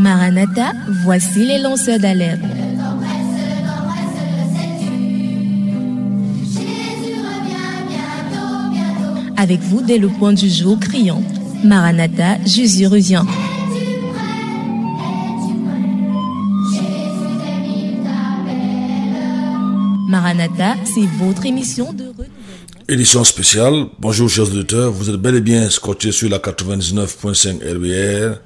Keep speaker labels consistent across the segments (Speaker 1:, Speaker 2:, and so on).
Speaker 1: Maranatha, voici les lanceurs d'alerte. Avec vous dès le point du jour criant. Maranatha, Jésus revient. Maranatha, c'est votre émission de renouvellement.
Speaker 2: Édition spéciale. Bonjour chers auditeurs, vous êtes bel et bien scotchés sur la 99.5 RBR.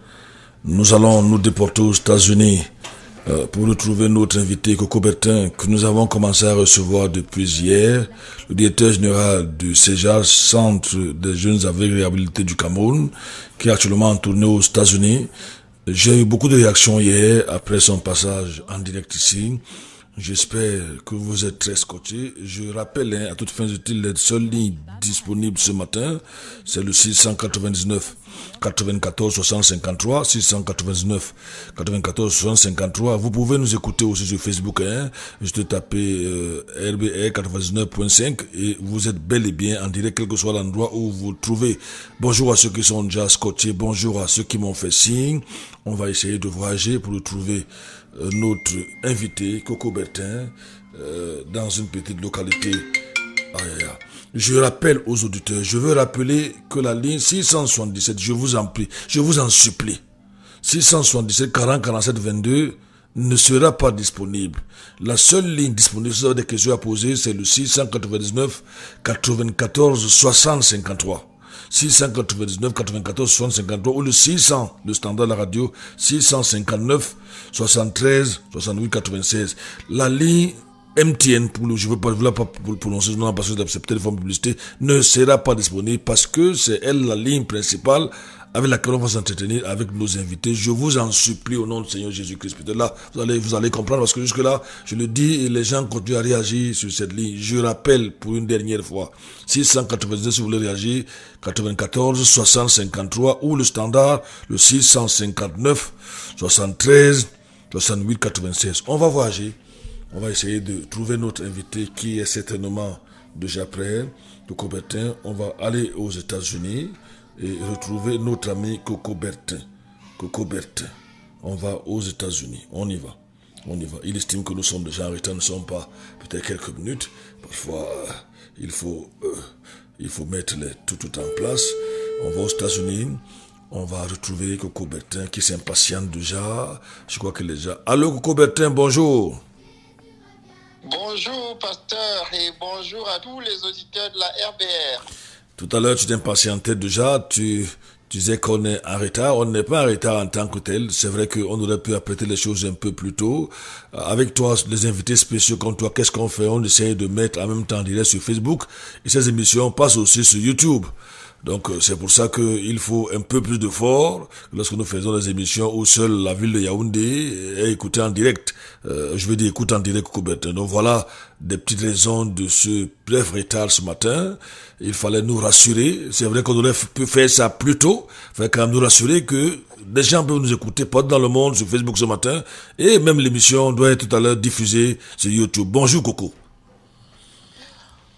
Speaker 2: Nous allons nous déporter aux États-Unis pour retrouver notre invité Coco Bertin que nous avons commencé à recevoir depuis hier, le directeur général du CEJAR, Centre des jeunes avec réhabilité du Cameroun, qui est actuellement en tournée aux États-Unis. J'ai eu beaucoup de réactions hier après son passage en direct ici. J'espère que vous êtes très scotchés. Je rappelle à toutes fins utiles les seules lignes disponibles ce matin. C'est le 699 94 60 53, 699 94 60 53. Vous pouvez nous écouter aussi sur Facebook. Juste taper RBR 99.5 et vous êtes bel et bien en direct, quel que soit l'endroit où vous vous trouvez. Bonjour à ceux qui sont déjà scotchés. Bonjour à ceux qui m'ont fait signe. On va essayer de voyager pour retrouver notre invité, Coco Bertin, dans une petite localité. Je rappelle aux auditeurs, je veux rappeler que la ligne 677, je vous en prie, je vous en supplie, 677 40 47 22 ne sera pas disponible. La seule ligne disponible, si vous avez des questions à poser, c'est le 699 94 60 53. 699 94 60 53 ou le 600, le standard de la radio, 659 73 68 96. La ligne MTN, je ne veux pas le prononcer, non, parce que d'accepter les formes de publicité, ne sera pas disponible parce que c'est elle la ligne principale avec laquelle on va s'entretenir avec nos invités. Je vous en supplie au nom du Seigneur Jésus-Christ. Peut-être là, vous allez comprendre parce que jusque là, je le dis et les gens continuent à réagir sur cette ligne. Je rappelle pour une dernière fois, 692 si vous voulez réagir, 94 60 53 ou le standard, le 659 73 68 96. On va voyager. On va essayer de trouver notre invité qui est certainement déjà prêt. Coco Bertin, on va aller aux États-Unis et retrouver notre ami Coco Bertin. Coco Bertin, on va aux États-Unis. On y va. On y va. Il estime que nous sommes déjà en retard, nous ne sommes pas peut-être quelques minutes. Parfois, il faut mettre tout en place. On va aux États-Unis. On va retrouver Coco Bertin qui s'impatiente déjà. Je crois qu'il est déjà. Allô Coco Bertin, bonjour.
Speaker 3: Bonjour pasteur et bonjour à tous les auditeurs de la RBR.
Speaker 2: Tout à l'heure tu t'impatientais déjà, tu disais qu'on est en retard. On n'est pas en retard en tant que tel. C'est vrai qu'on aurait pu apprêter les choses un peu plus tôt. Avec toi, les invités spéciaux comme toi, qu'est-ce qu'on fait? On essaye de mettre en même temps en direct sur Facebook et ces émissions passent aussi sur YouTube. Donc c'est pour ça qu'il faut un peu plus d'effort lorsque nous faisons des émissions où seule la ville de Yaoundé est écoutée en direct. Je veux dire écoute en direct Coco Bertin. Donc voilà des petites raisons de ce bref retard ce matin. Il fallait nous rassurer. C'est vrai qu'on aurait pu faire ça plus tôt. Il fallait quand même nous rassurer que des gens peuvent nous écouter partout dans le monde sur Facebook ce matin. Et même l'émission doit être tout à l'heure diffusée sur YouTube. Bonjour Coco.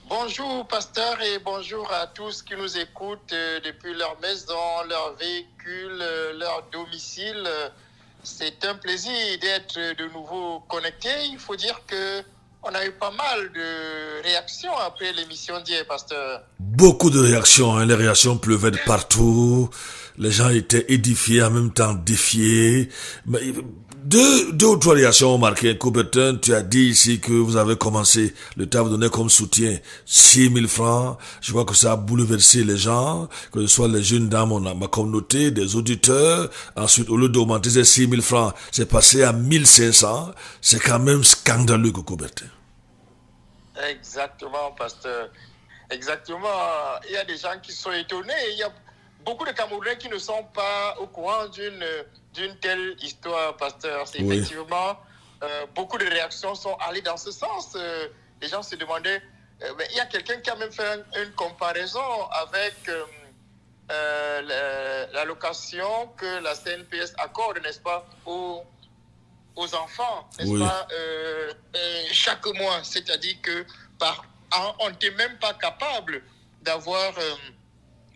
Speaker 3: Bonjour pasteur et bonjour à tous qui nous écoutent depuis leur maison, leur véhicule, leur domicile. C'est un plaisir d'être de nouveau connecté. Il faut dire que on a eu pas mal de réactions après l'émission d'hier, pasteur.
Speaker 2: Beaucoup de réactions, les réactions pleuvaient de partout. Les gens étaient édifiés, en même temps défiés. Mais deux ou trois réactions ont marqué. Coco Bertin, tu as dit ici que vous avez commencé, l'État vous donnait comme soutien 6 000 francs. Je vois que ça a bouleversé les gens, que ce soit les jeunes dans ma communauté, des auditeurs. Ensuite, au lieu d'augmenter ces 6 000 francs, c'est passé à 1 500. C'est quand même scandaleux, Coco Bertin.
Speaker 3: Exactement, pasteur. Exactement. Il y a des gens qui sont étonnés. Il y a beaucoup de Camerounais qui ne sont pas au courant d'une telle histoire, pasteur. C'est oui. Effectivement, beaucoup de réactions sont allées dans ce sens. Les gens se demandaient, mais il y a quelqu'un qui a même fait une comparaison avec l'allocation que la CNPS accorde, n'est-ce pas, aux enfants, n'est-ce oui. pas, chaque mois. C'est-à-dire que par an, on n'était même pas capable d'avoir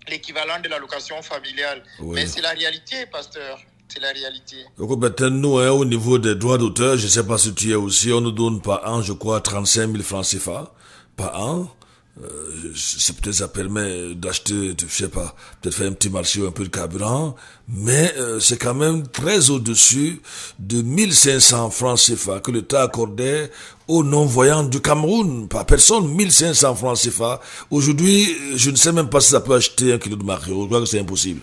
Speaker 3: l'équivalent de l'allocation familiale. Oui. Mais c'est la réalité, pasteur. C'est la réalité.
Speaker 2: Donc, nous, hein, au niveau des droits d'auteur, je ne sais pas si tu es aussi, on nous donne par an, je crois, 35 000 francs CFA par an. Peut-être ça permet d'acheter, je sais pas, peut-être faire un petit marché ou un peu de carburant, mais c'est quand même très au-dessus de 1500 francs CFA que l'État accordait aux non-voyants du Cameroun. Par personne, 1500 francs CFA. Aujourd'hui, je ne sais même pas si ça peut acheter un kilo de maquereau. Je crois que c'est impossible.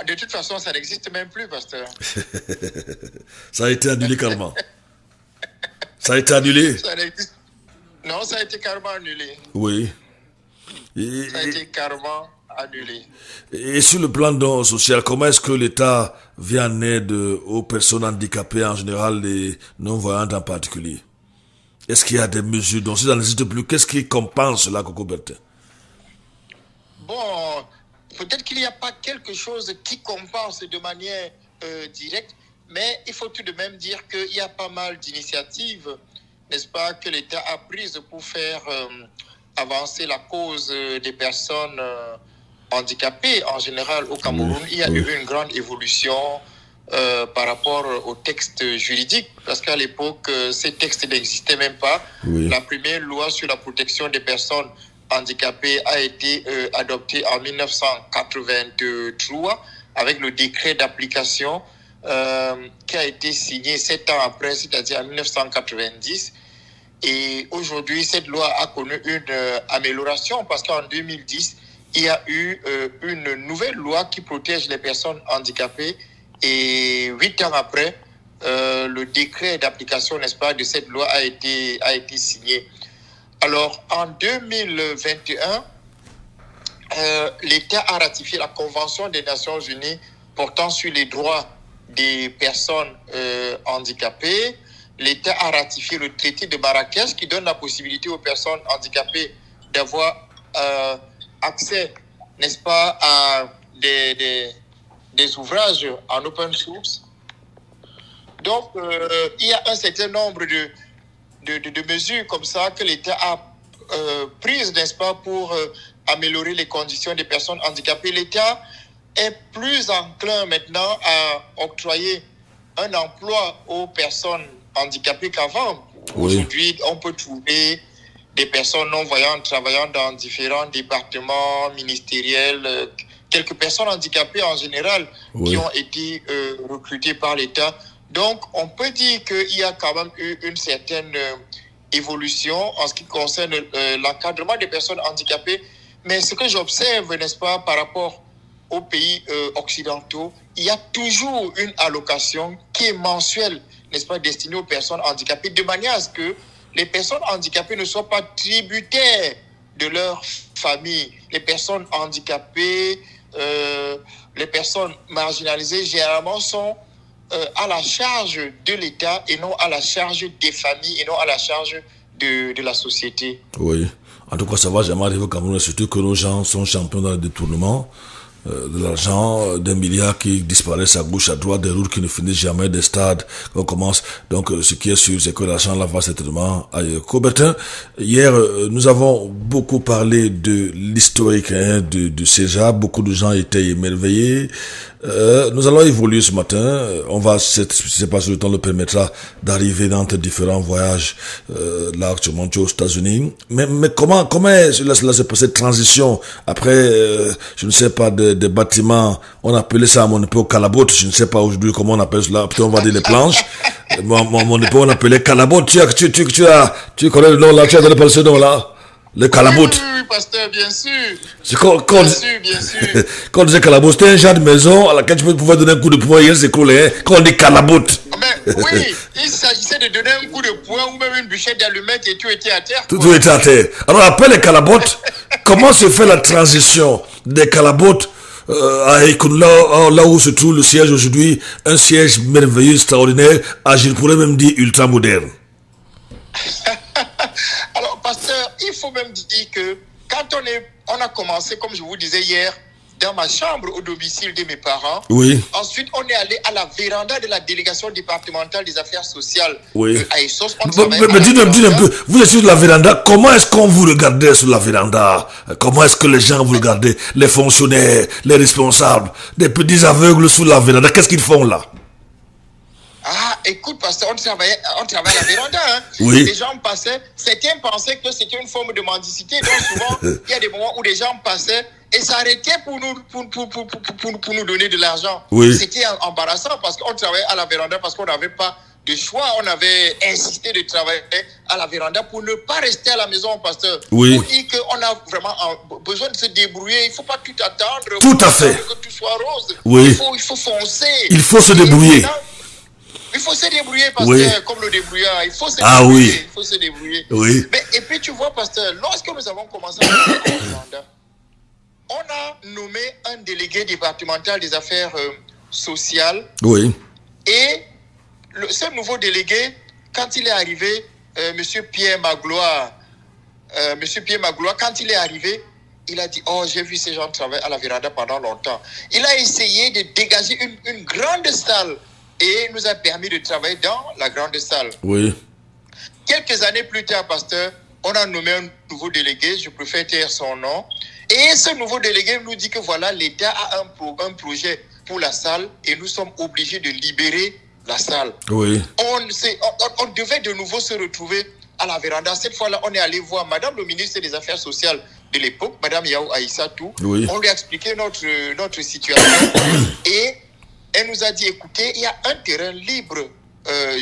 Speaker 3: De toute façon, ça n'existe même plus, pasteur.
Speaker 2: Ça a été annulé carrément. Ça a été annulé.
Speaker 3: Non, ça a été carrément annulé.
Speaker 2: Oui.
Speaker 3: Ça a été carrément annulé.
Speaker 2: Et sur le plan social, comment est-ce que l'État vient en aide aux personnes handicapées en général, les non-voyantes en particulier? Est-ce qu'il y a des mesures? Donc si ça n'existe plus, qu'est-ce qui compense là, Coco Bertin?
Speaker 3: Bon, peut-être qu'il n'y a pas quelque chose qui compense de manière directe, mais il faut tout de même dire qu'il y a pas mal d'initiatives, n'est-ce pas, que l'État a prises pour faire avancer la cause des personnes handicapées. En général, au Cameroun, il y a eu une grande évolution par rapport aux textes juridiques, parce qu'à l'époque, ces textes n'existaient même pas. Oui. La première loi sur la protection des personnes handicapées a été adoptée en 1983 avec le décret d'application qui a été signé 7 ans après, c'est-à-dire en 1990. Et aujourd'hui, cette loi a connu une amélioration parce qu'en 2010, il y a eu une nouvelle loi qui protège les personnes handicapées. Et 8 ans après, le décret d'application, n'est-ce pas, de cette loi a été signé. Alors, en 2021, l'État a ratifié la Convention des Nations Unies portant sur les droits des personnes handicapées. L'État a ratifié le traité de Marrakech qui donne la possibilité aux personnes handicapées d'avoir accès, n'est-ce pas, à des ouvrages en open source. Donc, il y a un certain nombre de mesures comme ça que l'État a prises, n'est-ce pas, pour améliorer les conditions des personnes handicapées. L'État est plus enclin maintenant à octroyer un emploi aux personnes handicapées qu'avant. Oui. Aujourd'hui, on peut trouver des personnes non-voyantes travaillant dans différents départements ministériels, quelques personnes handicapées en général qui ont été recrutées par l'État. Donc, on peut dire qu'il y a quand même eu une certaine évolution en ce qui concerne l'encadrement des personnes handicapées. Mais ce que j'observe, n'est-ce pas, par rapport aux pays occidentaux, il y a toujours une allocation qui est mensuelle, n'est-ce pas, destinée aux personnes handicapées, de manière à ce que les personnes handicapées ne soient pas tributaires de leur famille. Les personnes handicapées, les personnes marginalisées, généralement sont à la charge de l'État et non à la charge des familles et non à la charge de la société.
Speaker 2: Oui, en tout cas, ça va jamais arriver au Cameroun, surtout que nos gens sont champions dans le détournement de l'argent, des milliards qui disparaissent à gauche, à droite, des routes qui ne finissent jamais, des stades qu'on commence. Donc, ce qui est sûr, c'est que l'argent là va certainement ailleurs. Cobertin, hier, nous avons beaucoup parlé de l'historique de César. Beaucoup de gens étaient émerveillés. Nous allons évoluer ce matin. On va, je sais pas si le temps le permettra, d'arriver dans tes différents voyages, là, actuellement, aux États-Unis. Mais comment cela se passe, cette transition après, je ne sais pas, des bâtiments, on appelait ça à mon époque calabote, je ne sais pas aujourd'hui comment on appelle cela, peut-être on va dire les planches. Mon époque, on appelait calabote. Tu connais le nom là, tu as donné ce nom là? Le calabote.
Speaker 3: Oui, pasteur, bien sûr.
Speaker 2: Bien sûr. Quand on disait calabote, c'était un genre de maison à laquelle tu pouvais donner un coup de poing et elle s'écroulait. Quand on dit calabote.
Speaker 3: Mais oui, il s'agissait de donner un coup de poing ou même une bûchette d'allumettes et tout était à terre.
Speaker 2: Tout était à terre. Alors après les calabotes, comment se fait la transition des calabotes à Ekunla, là où se trouve le siège aujourd'hui, un siège merveilleux, extraordinaire, je pourrais même dire ultra moderne.
Speaker 3: Alors, pasteur, il faut même dire que quand on a commencé, comme je vous disais hier, dans ma chambre au domicile de mes parents.
Speaker 2: Oui.
Speaker 3: Ensuite, on est allé à la véranda de la délégation départementale des affaires sociales à Essos.
Speaker 2: Mais dites-nous un peu, vous êtes sur la véranda, comment est-ce qu'on vous regardait sur la véranda? Comment est-ce que les gens vous regardaient? Les fonctionnaires, les responsables, des petits aveugles sur la véranda, qu'est-ce qu'ils font là?
Speaker 3: Ah, écoute, pasteur, on travaillait à la véranda. Hein.
Speaker 2: Oui.
Speaker 3: Les gens passaient, certains pensaient que c'était une forme de mendicité. Donc souvent, il y a des moments où les gens passaient et s'arrêtaient pour nous donner de l'argent.
Speaker 2: Oui.
Speaker 3: C'était embarrassant parce qu'on travaillait à la véranda parce qu'on n'avait pas de choix. On avait insisté de travailler à la véranda pour ne pas rester à la maison, pasteur.
Speaker 2: Oui.
Speaker 3: Pour dire qu'on a vraiment besoin de se débrouiller. Il ne faut pas tout attendre.
Speaker 2: Tout à fait.
Speaker 3: Que tout soit rose.
Speaker 2: Oui.
Speaker 3: Il faut foncer.
Speaker 2: Il faut se débrouiller.
Speaker 3: Il faut se débrouiller, pasteur,
Speaker 2: oui.
Speaker 3: Comme le débrouillard. Il faut se débrouiller.
Speaker 2: Oui.
Speaker 3: Il faut se débrouiller.
Speaker 2: Oui.
Speaker 3: Mais, et puis, tu vois, pasteur, lorsque nous avons commencé à faire le mandat, on a nommé un délégué départemental des affaires sociales.
Speaker 2: Oui.
Speaker 3: Et ce nouveau délégué, quand il est arrivé, Monsieur Pierre Magloire, quand il est arrivé, il a dit, oh, j'ai vu ces gens travailler à la véranda pendant longtemps. Il a essayé de dégager une grande salle et nous a permis de travailler dans la grande salle.
Speaker 2: Oui.
Speaker 3: Quelques années plus tard, pasteur, on a nommé un nouveau délégué, je préfère taire son nom. Et ce nouveau délégué nous dit que voilà, l'État a un projet pour la salle et nous sommes obligés de libérer la salle.
Speaker 2: Oui.
Speaker 3: On devait de nouveau se retrouver à la véranda. Cette fois-là, on est allé voir Madame le ministre des Affaires sociales de l'époque, Madame Yao Aïssatou.
Speaker 2: Oui.
Speaker 3: On lui a expliqué notre situation et elle nous a dit, écoutez, il y a un terrain libre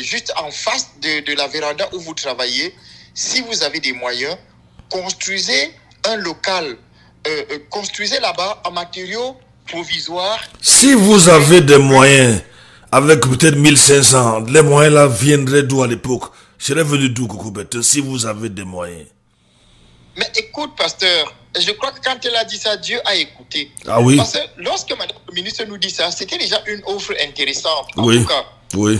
Speaker 3: juste en face de la véranda où vous travaillez. Si vous avez des moyens, construisez un local, construisez là-bas en matériaux provisoires.
Speaker 2: Si vous avez des moyens, avec peut-être 1500, les moyens là viendraient d'où à l'époque? Seraient venus d'où, Coucoubet, si vous avez des moyens?
Speaker 3: Mais écoute, pasteur, je crois que quand elle a dit ça, Dieu a écouté.
Speaker 2: Ah oui.
Speaker 3: Parce que lorsque Madame le ministre nous dit ça, c'était déjà une offre intéressante. En
Speaker 2: oui.
Speaker 3: tout cas.
Speaker 2: Oui.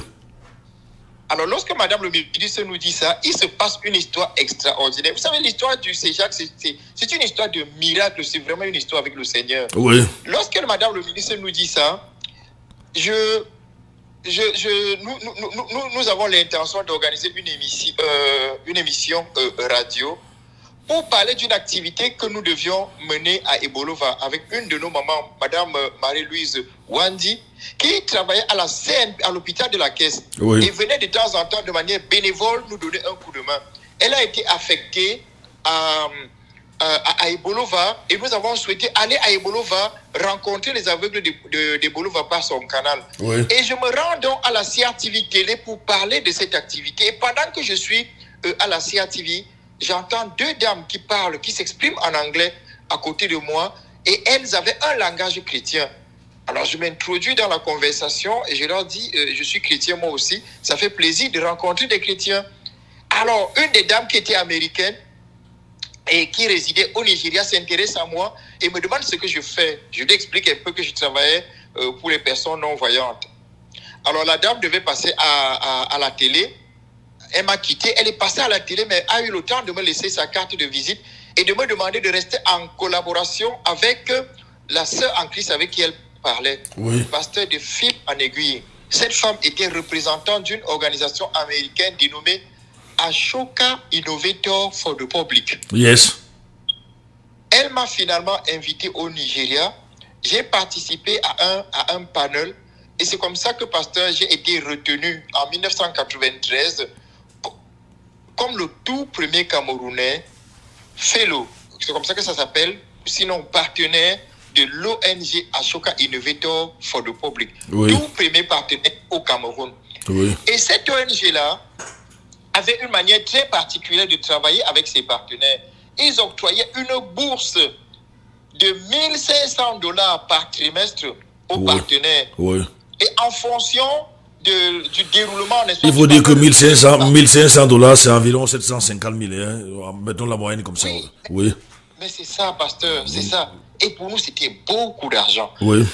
Speaker 3: Alors, lorsque Madame le ministre nous dit ça, il se passe une histoire extraordinaire. Vous savez, l'histoire du CEJAC, c'est une histoire de miracle. C'est vraiment une histoire avec le Seigneur.
Speaker 2: Oui.
Speaker 3: Lorsque Madame le ministre nous dit ça, nous avons l'intention d'organiser une émission radio pour parler d'une activité que nous devions mener à Ebolova avec une de nos mamans, Madame Marie-Louise Wandi, qui travaillait à la CNP, à l'hôpital de la Caisse,
Speaker 2: oui.
Speaker 3: et venait de temps en temps de manière bénévole nous donner un coup de main. Elle a été affectée à Ebolova et nous avons souhaité aller à Ebolova rencontrer les aveugles d'Ebolova par son canal.
Speaker 2: Oui.
Speaker 3: Et je me rends donc à la CRTV Télé pour parler de cette activité. Et pendant que je suis à la CRTV, j'entends deux dames qui parlent, qui s'expriment en anglais à côté de moi et elles avaient un langage chrétien. Alors je m'introduis dans la conversation et je leur dis, je suis chrétien moi aussi, ça fait plaisir de rencontrer des chrétiens. Alors une des dames qui était américaine et qui résidait au Nigeria s'intéresse à moi et me demande ce que je fais. Je lui explique un peu que je travaillais pour les personnes non-voyantes. Alors la dame devait passer à la télé. Elle m'a quitté, elle est passée à la télé, mais a eu le temps de me laisser sa carte de visite et de me demander de rester en collaboration avec la sœur en Christ avec qui elle parlait.
Speaker 2: Oui.
Speaker 3: Pasteur, de fil en aiguille. Cette femme était représentante d'une organisation américaine dénommée Ashoka Innovator for the Public.
Speaker 2: Yes.
Speaker 3: Elle m'a finalement invité au Nigeria. J'ai participé à un panel et c'est comme ça que, pasteur, j'ai été retenu en 1993 comme le tout premier Camerounais fellow, c'est comme ça que ça s'appelle, sinon partenaire de l'ONG Ashoka Innovator for the Public.
Speaker 2: Oui.
Speaker 3: Tout premier partenaire au Cameroun.
Speaker 2: Oui.
Speaker 3: Et cette ONG-là avait une manière très particulière de travailler avec ses partenaires. Ils octroyaient une bourse de $1 500 par trimestre aux partenaires.
Speaker 2: Oui.
Speaker 3: Et en fonction du déroulement...
Speaker 2: Il faut dire que $1 c'est environ 750 000, hein? Mettons la moyenne comme ça.
Speaker 3: Oui.
Speaker 2: Oui.
Speaker 3: Mais c'est ça, pasteur, c'est ça. Et pour nous, c'était beaucoup d'argent.
Speaker 2: Oui.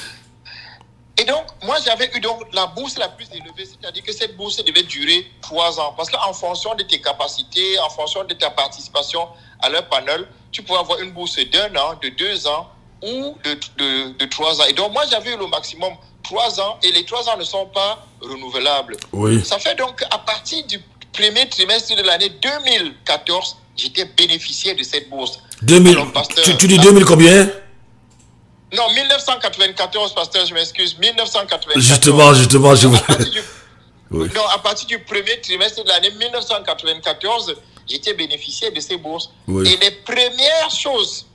Speaker 3: Et donc, moi, j'avais eu donc la bourse la plus élevée, c'est-à-dire que cette bourse devait durer 3 ans. Parce qu'en fonction de tes capacités, en fonction de ta participation à leur panel, tu pouvais avoir une bourse d'1 an, de 2 ans ou de 3 ans. Et donc, moi, j'avais eu le maximum 3 ans et les 3 ans ne sont pas renouvelables.
Speaker 2: Oui.
Speaker 3: Ça fait donc, à partir du premier trimestre de l'année 2014, j'étais bénéficiaire de cette bourse.
Speaker 2: 2000,
Speaker 3: Alors, pasteur,
Speaker 2: tu dis 2000 combien?
Speaker 3: Non, 1994, pasteur, je m'excuse, 1994.
Speaker 2: Justement, je voulais...
Speaker 3: Oui. Non, à partir du premier trimestre de l'année 1994, j'étais bénéficiaire de ces bourses.
Speaker 2: Oui.
Speaker 3: Et les premières choses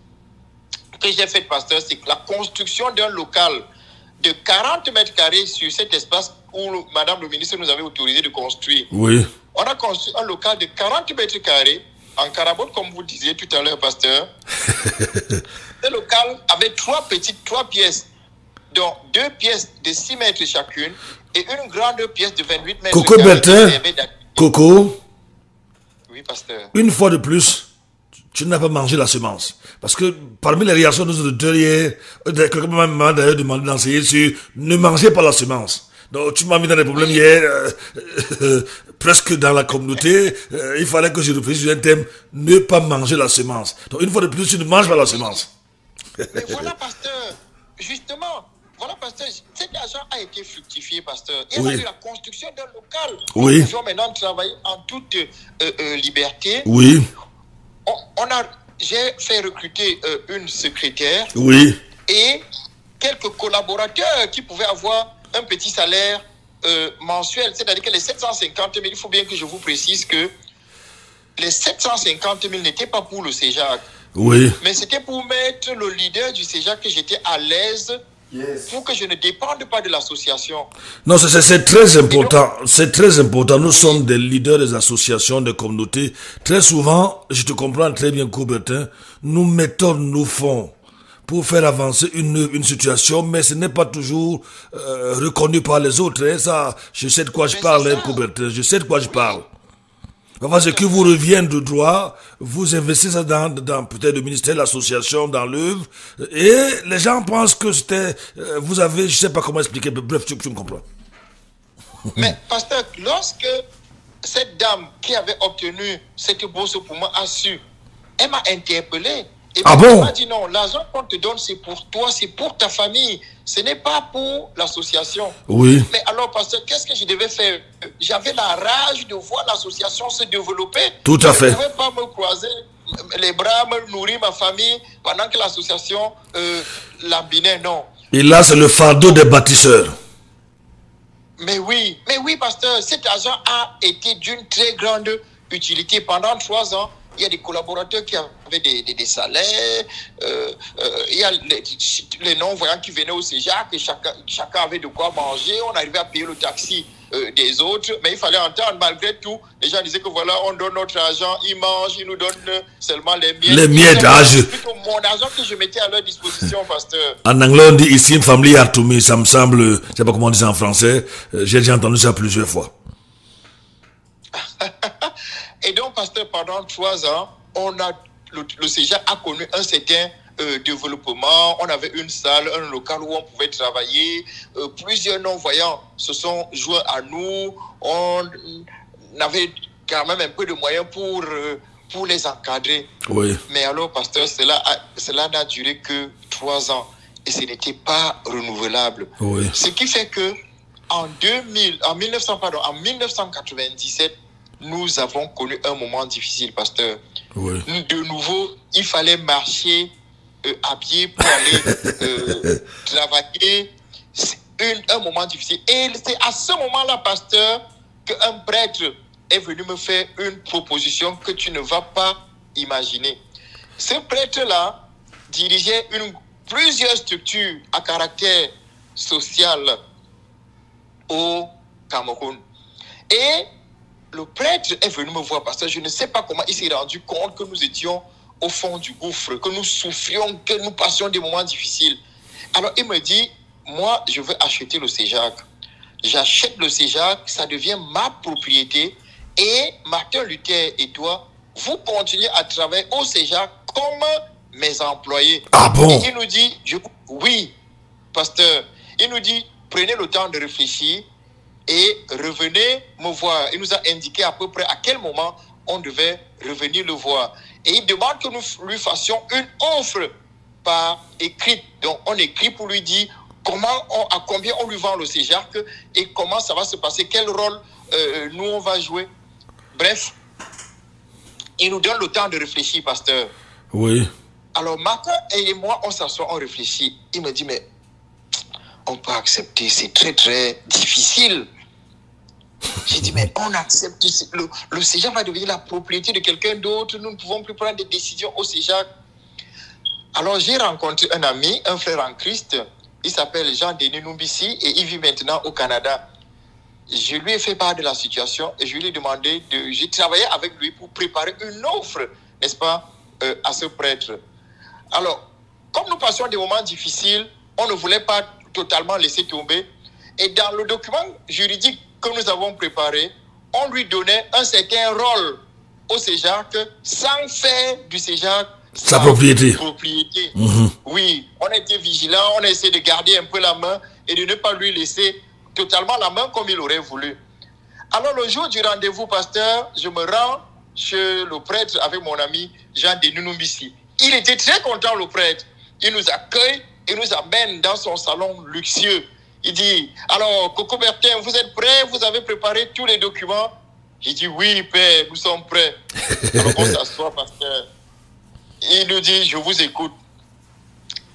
Speaker 3: que j'ai faites, pasteur, c'est que la construction d'un local de 40 mètres carrés sur cet espace où Madame le ministre nous avait autorisé de construire.
Speaker 2: Oui.
Speaker 3: On a construit un local de 40 mètres carrés en carabote, comme vous disiez tout à l'heure, pasteur. Ce local avait 3 pièces, dont 2 pièces de 6 mètres chacune et une grande pièce de 28 mètres.
Speaker 2: Coco Bertin, Coco.
Speaker 3: Oui, pasteur.
Speaker 2: Une fois de plus, tu n'as pas mangé la semence. Parce que parmi les réactions de nos auditeurs hier, quelqu'un m'a d'ailleurs demandé d'enseigner sur ne mangez pas la semence. Donc tu m'as mis dans des problèmes hier, presque dans la communauté, il fallait que je réfléchisse sur un thème, ne pas manger la semence. Donc une fois de plus, tu ne manges pas la semence.
Speaker 3: Mais voilà, pasteur, justement, voilà, pasteur, cet argent a été fructifié, pasteur. Il y a eu la construction d'un local.
Speaker 2: Oui.
Speaker 3: Nous pouvons maintenant travailler en toute liberté.
Speaker 2: Oui.
Speaker 3: J'ai fait recruter une secrétaire.
Speaker 2: Oui.
Speaker 3: Et quelques collaborateurs qui pouvaient avoir un petit salaire mensuel. C'est-à-dire que les 750 000, il faut bien que je vous précise que les 750 000 n'étaient pas pour le CEJAC.
Speaker 2: Oui.
Speaker 3: Mais c'était pour mettre le leader du CEJAC que j'étais à l'aise. Yes. Pour que je ne dépende pas de l'association.
Speaker 2: Non, c'est très important. C'est très important. Nous sommes des leaders des associations, des communautés. Très souvent, je te comprends très bien, Coubertin, nous mettons nos fonds pour faire avancer une situation, mais ce n'est pas toujours reconnu par les autres. Hein. Ça, je sais de quoi je parle, hein, Coubertin. Je sais de quoi je parle. Enfin, ce qui vous revient de droit, vous investissez dans peut-être le ministère, l'association, dans l'œuvre, et les gens pensent que c'était, vous avez, je sais pas comment expliquer, bref, tu me comprends.
Speaker 3: Mais, pasteur, lorsque cette dame qui avait obtenu cette bourse pour moi a su, elle m'a interpellé. Et
Speaker 2: ah bon?
Speaker 3: Elle m'a dit non, l'argent qu'on te donne, c'est pour toi, c'est pour ta famille. Ce n'est pas pour l'association.
Speaker 2: Oui.
Speaker 3: Mais alors, pasteur, qu'est-ce que je devais faire? J'avais la rage de voir l'association se développer.
Speaker 2: Tout à fait.
Speaker 3: Je ne pouvais pas me croiser les bras, me nourrir ma famille pendant que l'association lambinait, non.
Speaker 2: Et là, c'est le fardeau des bâtisseurs.
Speaker 3: Mais oui, pasteur, cet argent a été d'une très grande utilité. Pendant 3 ans, il y a des collaborateurs qui avaient des salaires, il y a les non-voyants qui venaient au CEJAC, et chacun avait de quoi manger, on arrivait à payer le taxi des autres, mais il fallait entendre, malgré tout, les gens disaient que voilà, on donne notre argent, ils mangent, ils nous donnent seulement les miettes.
Speaker 2: Les miettes,
Speaker 3: c'est plutôt mon argent que je mettais à leur disposition, pasteur.
Speaker 2: En anglais, on dit ici une famille to me, ça me semble, je sais pas comment on dit ça en français, j'ai déjà entendu ça plusieurs fois.
Speaker 3: Et donc, pasteur, pendant 3 ans, le CEJAC a connu un certain développement. On avait une salle, un local où on pouvait travailler. Plusieurs non-voyants se sont joints à nous. On avait quand même un peu de moyens pour les encadrer. Oui. Mais alors, pasteur, cela n'a duré que 3 ans. Et ce n'était pas renouvelable. Oui. Ce qui fait que en 1997, nous avons connu un moment difficile, pasteur. Oui. De nouveau, il fallait marcher à pied pour aller travailler. C'est un moment difficile. Et c'est à ce moment-là, pasteur, qu'un prêtre est venu me faire une proposition que tu ne vas pas imaginer. Ce prêtre-là dirigeait plusieurs structures à caractère social au Cameroun. Et le prêtre est venu me voir, parce que je ne sais pas comment il s'est rendu compte que nous étions au fond du gouffre, que nous souffrions, que nous passions des moments difficiles. Alors il me dit, moi je veux acheter le CEJAC. J'achète le CEJAC, ça devient ma propriété, et Martin Luther et toi, vous continuez à travailler au CEJAC comme mes employés.
Speaker 2: Ah bon?
Speaker 3: Et il nous dit, oui, pasteur, il nous dit, prenez le temps de réfléchir, et revenez me voir. Il nous a indiqué à peu près à quel moment on devait revenir le voir. Et il demande que nous lui fassions une offre par écrit. Donc, on écrit pour lui dire à combien on lui vend le CEJAC et comment ça va se passer, quel rôle nous on va jouer. Bref, il nous donne le temps de réfléchir, pasteur.
Speaker 2: Oui.
Speaker 3: Alors, Martin et moi, on s'assoit, on réfléchit. Il me dit, mais on peut accepter, c'est très, très difficile. J'ai dit, mais on accepte, le CEJAC va devenir la propriété de quelqu'un d'autre, nous ne pouvons plus prendre des décisions au CEJAC. Alors, j'ai rencontré un ami, un frère en Christ, il s'appelle Jean-Denis Numbissi et il vit maintenant au Canada. Je lui ai fait part de la situation et je lui ai demandé j'ai travaillé avec lui pour préparer une offre, n'est-ce pas, à ce prêtre. Alors, comme nous passions des moments difficiles, on ne voulait pas totalement laisser tomber. Et dans le document juridique que nous avons préparé, on lui donnait un certain rôle au CEJAC sans faire du CEJAC
Speaker 2: sa propriété.
Speaker 3: Oui, on a été vigilants, on a essayé de garder un peu la main et de ne pas lui laisser totalement la main comme il aurait voulu. Alors le jour du rendez-vous, pasteur, je me rends chez le prêtre avec mon ami Jean-Denis Numbissi. Il était très content, le prêtre. Il nous accueille et nous amène dans son salon luxueux. Il dit, alors, Coco Bertin, vous êtes prêts? Vous avez préparé tous les documents? J'ai dit, oui, père, nous sommes prêts. Alors, on s'assoit, pasteur. Il nous dit, je vous écoute.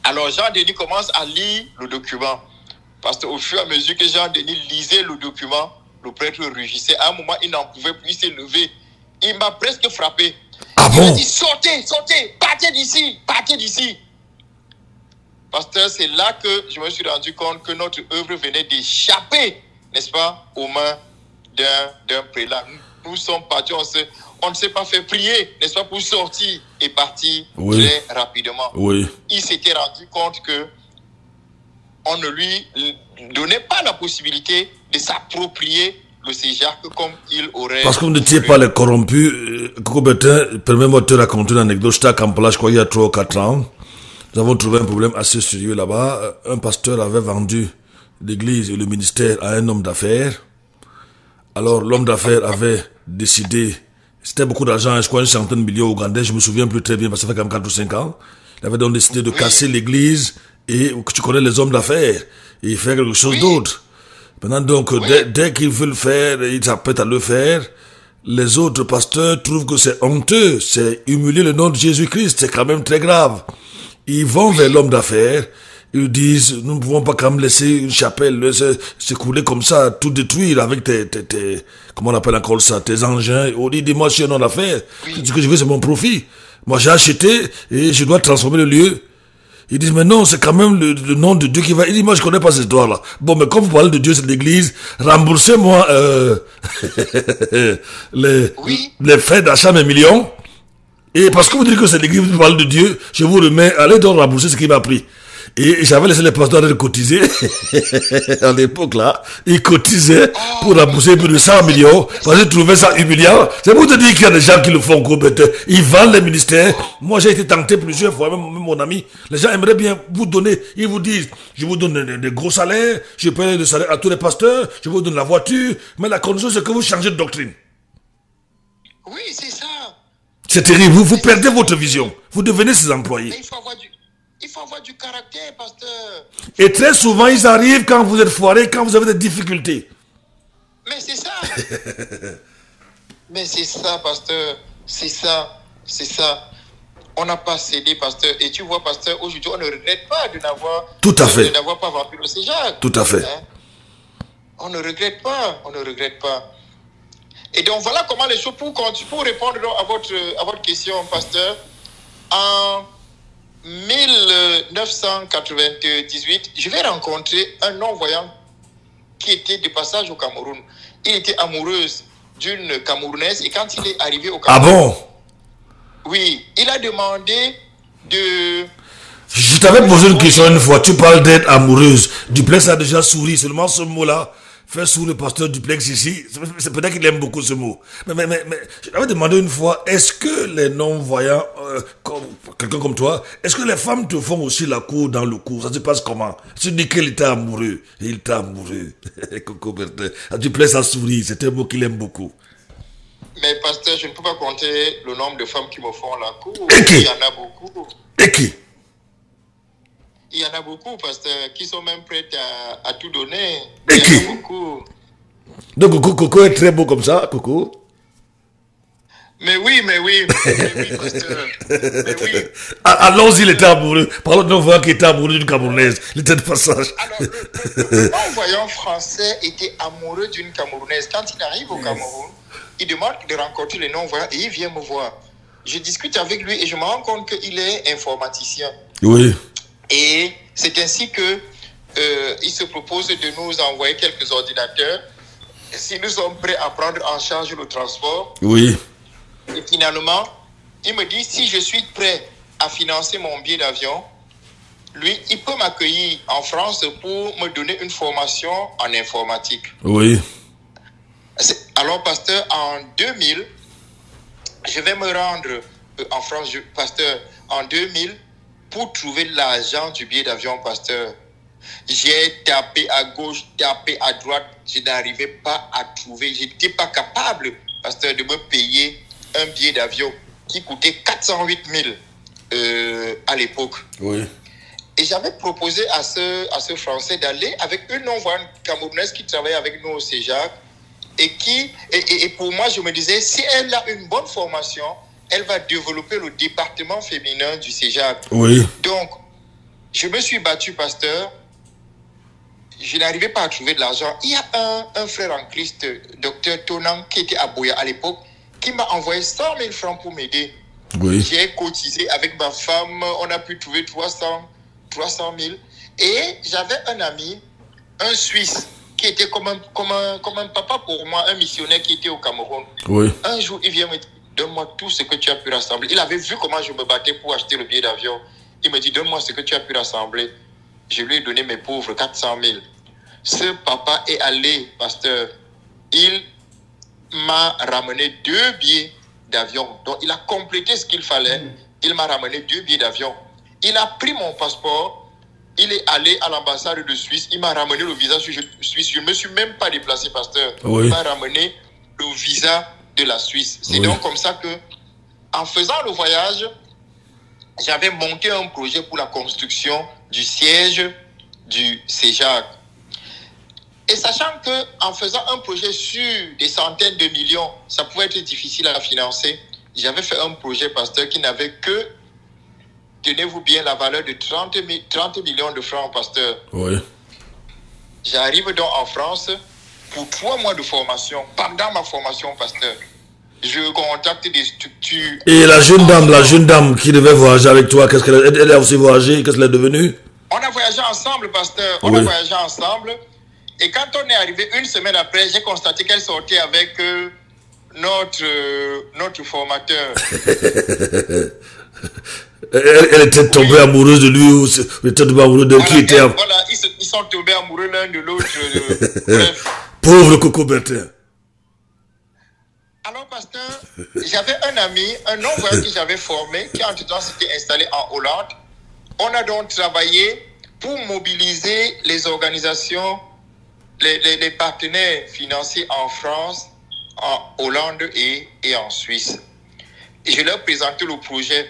Speaker 3: Alors, Jean-Denis commence à lire le document. Parce qu'au fur et à mesure que Jean-Denis lisait le document, le prêtre rugissait. À un moment, il n'en pouvait plus, il s'est levé. Il m'a presque frappé.
Speaker 2: Ah
Speaker 3: il
Speaker 2: bon?
Speaker 3: m'a dit, sortez, sortez, partez d'ici, partez d'ici. Pasteur, c'est là que je me suis rendu compte que notre œuvre venait d'échapper, n'est-ce pas, aux mains d'un prélat. Nous sommes partis, on ne s'est pas fait prier, n'est-ce pas, pour sortir et partir très rapidement.
Speaker 2: Oui.
Speaker 3: Il s'était rendu compte que on ne lui donnait pas la possibilité de s'approprier le CEJAC comme il aurait...
Speaker 2: Parce que vous n'étiez pas les corrompus. Coco Bertin, permets-moi de te raconter une anecdote. J'étais à Kampala, je crois, il y a 3 ou 4 ans. Nous avons trouvé un problème assez sérieux là-bas. Un pasteur avait vendu l'église et le ministère à un homme d'affaires. Alors, l'homme d'affaires avait décidé, c'était beaucoup d'argent, je crois une centaine de millions ougandais, je me souviens plus très bien, parce que ça fait quand même 4 ou 5 ans. Il avait donc décidé de casser l'église et tu connais les hommes d'affaires et faire quelque chose d'autre. Maintenant, donc, dès qu'ils veulent faire, ils s'apprêtent à le faire. Les autres pasteurs trouvent que c'est honteux, c'est humilier le nom de Jésus-Christ, c'est quand même très grave. Ils vont vers l'homme d'affaires, ils disent, nous ne pouvons pas quand même laisser une chapelle s'écouler comme ça, tout détruire avec tes comment on appelle encore ça, tes engins. On dit, dis-moi, je suis un homme d'affaires. Ce que je veux, c'est mon profit. Moi, j'ai acheté et je dois transformer le lieu. Ils disent, mais non, c'est quand même le nom de Dieu qui va... Il dit, moi, je connais pas cette histoire-là. Bon, mais comme vous parlez de Dieu, c'est l'église, remboursez-moi les frais d'achat, mes millions. Et parce que vous dites que c'est l'église qui parle de Dieu, je vous remets, allez donc rembourser ce qu'il m'a pris. Et j'avais laissé les pasteurs de cotiser. À l'époque, là, ils cotisaient pour rembourser plus de 100 millions. Parce qu'ils trouvaient ça humiliant. C'est pour te dire qu'il y a des gens qui le font complètement. Ils vendent les ministères. Moi, j'ai été tenté plusieurs fois, même mon ami. Les gens aimeraient bien vous donner. Ils vous disent, je vous donne des gros salaires. Je paye le salaire à tous les pasteurs. Je vous donne la voiture. Mais la condition, c'est que vous changez de doctrine.
Speaker 3: Oui, c'est ça.
Speaker 2: C'est terrible. Vous perdez votre vision. Vous devenez ses employés.
Speaker 3: Mais il faut avoir du caractère, pasteur.
Speaker 2: Et très souvent, ils arrivent quand vous êtes foiré, quand vous avez des difficultés.
Speaker 3: Mais c'est ça. Mais c'est ça, pasteur. C'est ça. C'est ça. On n'a pas cédé, pasteur. Et tu vois, pasteur, aujourd'hui, on ne regrette pas de n'avoir...
Speaker 2: Tout à fait.
Speaker 3: De n'avoir pas vendu le CEJAC.
Speaker 2: Tout à fait.
Speaker 3: Hein? On ne regrette pas. On ne regrette pas. Et donc, voilà comment les choses... Pour répondre à votre question, pasteur, en 1998, je vais rencontrer un non-voyant qui était de passage au Cameroun. Il était amoureuse d'une Camerounaise et quand il est arrivé au Cameroun...
Speaker 2: Ah bon?
Speaker 3: Oui, il a demandé de...
Speaker 2: Je t'avais posé une question une fois. Tu parles d'être amoureuse. Duplex a déjà souri. Seulement ce mot-là fait sourire le pasteur Duplex ici. C'est peut-être qu'il aime beaucoup ce mot. Mais je t'avais demandé une fois, est-ce que les non-voyants, quelqu'un comme toi, est-ce que les femmes te font aussi la cour dans le cours? Ça se passe comment? Tu dis qu'il était amoureux. Il était amoureux. Coco Bertin. Duplex a souri. C'est un mot qu'il aime beaucoup.
Speaker 3: Mais pasteur, je ne peux pas compter le nombre de femmes qui me font la cour.
Speaker 2: Et qui?
Speaker 3: Il y en a beaucoup.
Speaker 2: Et qui?
Speaker 3: Il y en a beaucoup, pasteur, qui sont même prêts à tout donner.
Speaker 2: Et qui?
Speaker 3: Il y en a beaucoup.
Speaker 2: Donc Coco est très beau comme ça, Coco.
Speaker 3: Mais oui, pasteur. Mais oui.
Speaker 2: Allons-y, il était amoureux. Parlons de non-voyant qui était amoureux d'une Camerounaise. Il était de passage.
Speaker 3: Alors, le non-voyant français était amoureux d'une Camerounaise. Quand il arrive au Cameroun, il demande de rencontrer les non-voyants et il vient me voir. Je discute avec lui et je me rends compte qu'il est informaticien.
Speaker 2: Oui.
Speaker 3: Et c'est ainsi que il se propose de nous envoyer quelques ordinateurs si nous sommes prêts à prendre en charge le transport.
Speaker 2: Oui.
Speaker 3: Et finalement, il me dit, si je suis prêt à financer mon billet d'avion, lui, il peut m'accueillir en France pour me donner une formation en informatique.
Speaker 2: Oui.
Speaker 3: Alors, pasteur, en 2000, je vais me rendre en France, pasteur, en 2000, pour trouver l'argent du billet d'avion, pasteur. J'ai tapé à gauche, tapé à droite, je n'arrivais pas à trouver. Je n'étais pas capable, pasteur, de me payer un billet d'avion qui coûtait 408 000 à l'époque.
Speaker 2: Oui.
Speaker 3: Et j'avais proposé à ce Français d'aller avec une non-voyante camerounaise qui travaillait avec nous au CEJAC et pour moi, je me disais, si elle a une bonne formation, elle va développer le département féminin du CEJAC.
Speaker 2: Oui.
Speaker 3: Donc, je me suis battu, pasteur. Je n'arrivais pas à trouver de l'argent. Il y a un frère en Christ, docteur Tonan, qui était à Boya à l'époque, qui m'a envoyé 100 000 francs pour m'aider.
Speaker 2: Oui.
Speaker 3: J'ai cotisé avec ma femme, on a pu trouver 300 000. Et j'avais un ami, un Suisse, qui était comme un papa pour moi, un missionnaire qui était au Cameroun.
Speaker 2: Oui.
Speaker 3: Un jour, il vient me dire, donne-moi tout ce que tu as pu rassembler. Il avait vu comment je me battais pour acheter le billet d'avion. Il me dit, donne-moi ce que tu as pu rassembler. Je lui ai donné mes pauvres 400 000. Ce papa est allé, pasteur. Il m'a ramené 2 billets d'avion. Donc, il a complété ce qu'il fallait. Il m'a ramené 2 billets d'avion. Il a pris mon passeport. Il est allé à l'ambassade de Suisse. Il m'a ramené le visa suisse. Je ne me suis même pas déplacé, pasteur.
Speaker 2: Oui.
Speaker 3: Il m'a ramené le visa de la Suisse. C'est donc comme ça que, en faisant le voyage, j'avais monté un projet pour la construction du siège du CEJAC. Et sachant qu'en faisant un projet sur des centaines de millions, ça pouvait être difficile à financer, j'avais fait un projet, pasteur, qui n'avait que, tenez-vous bien, la valeur de 30 millions de francs, pasteur.
Speaker 2: Oui.
Speaker 3: J'arrive donc en France pour 3 mois de formation. Pendant ma formation, pasteur, je contacte des structures.
Speaker 2: Et la jeune dame qui devait voyager avec toi, qu'est-ce qu'elle a aussi voyagé? Qu'est-ce qu'elle est devenue?
Speaker 3: On a voyagé ensemble, pasteur. On a voyagé ensemble. Et quand on est arrivé une semaine après, j'ai constaté qu'elle sortait avec notre formateur.
Speaker 2: Elle était tombée amoureuse de lui ou elle était tombée amoureuse de qui était...
Speaker 3: Voilà, ils sont tombés amoureux l'un de l'autre. Bref.
Speaker 2: Pauvre Coco Bertin.
Speaker 3: Alors, pasteur, j'avais un ami, un non-voyant que j'avais formé, qui entre-temps s'était installé en Hollande. On a donc travaillé pour mobiliser les organisations, les partenaires financiers en France, en Hollande et en Suisse. Et je leur présentais le projet.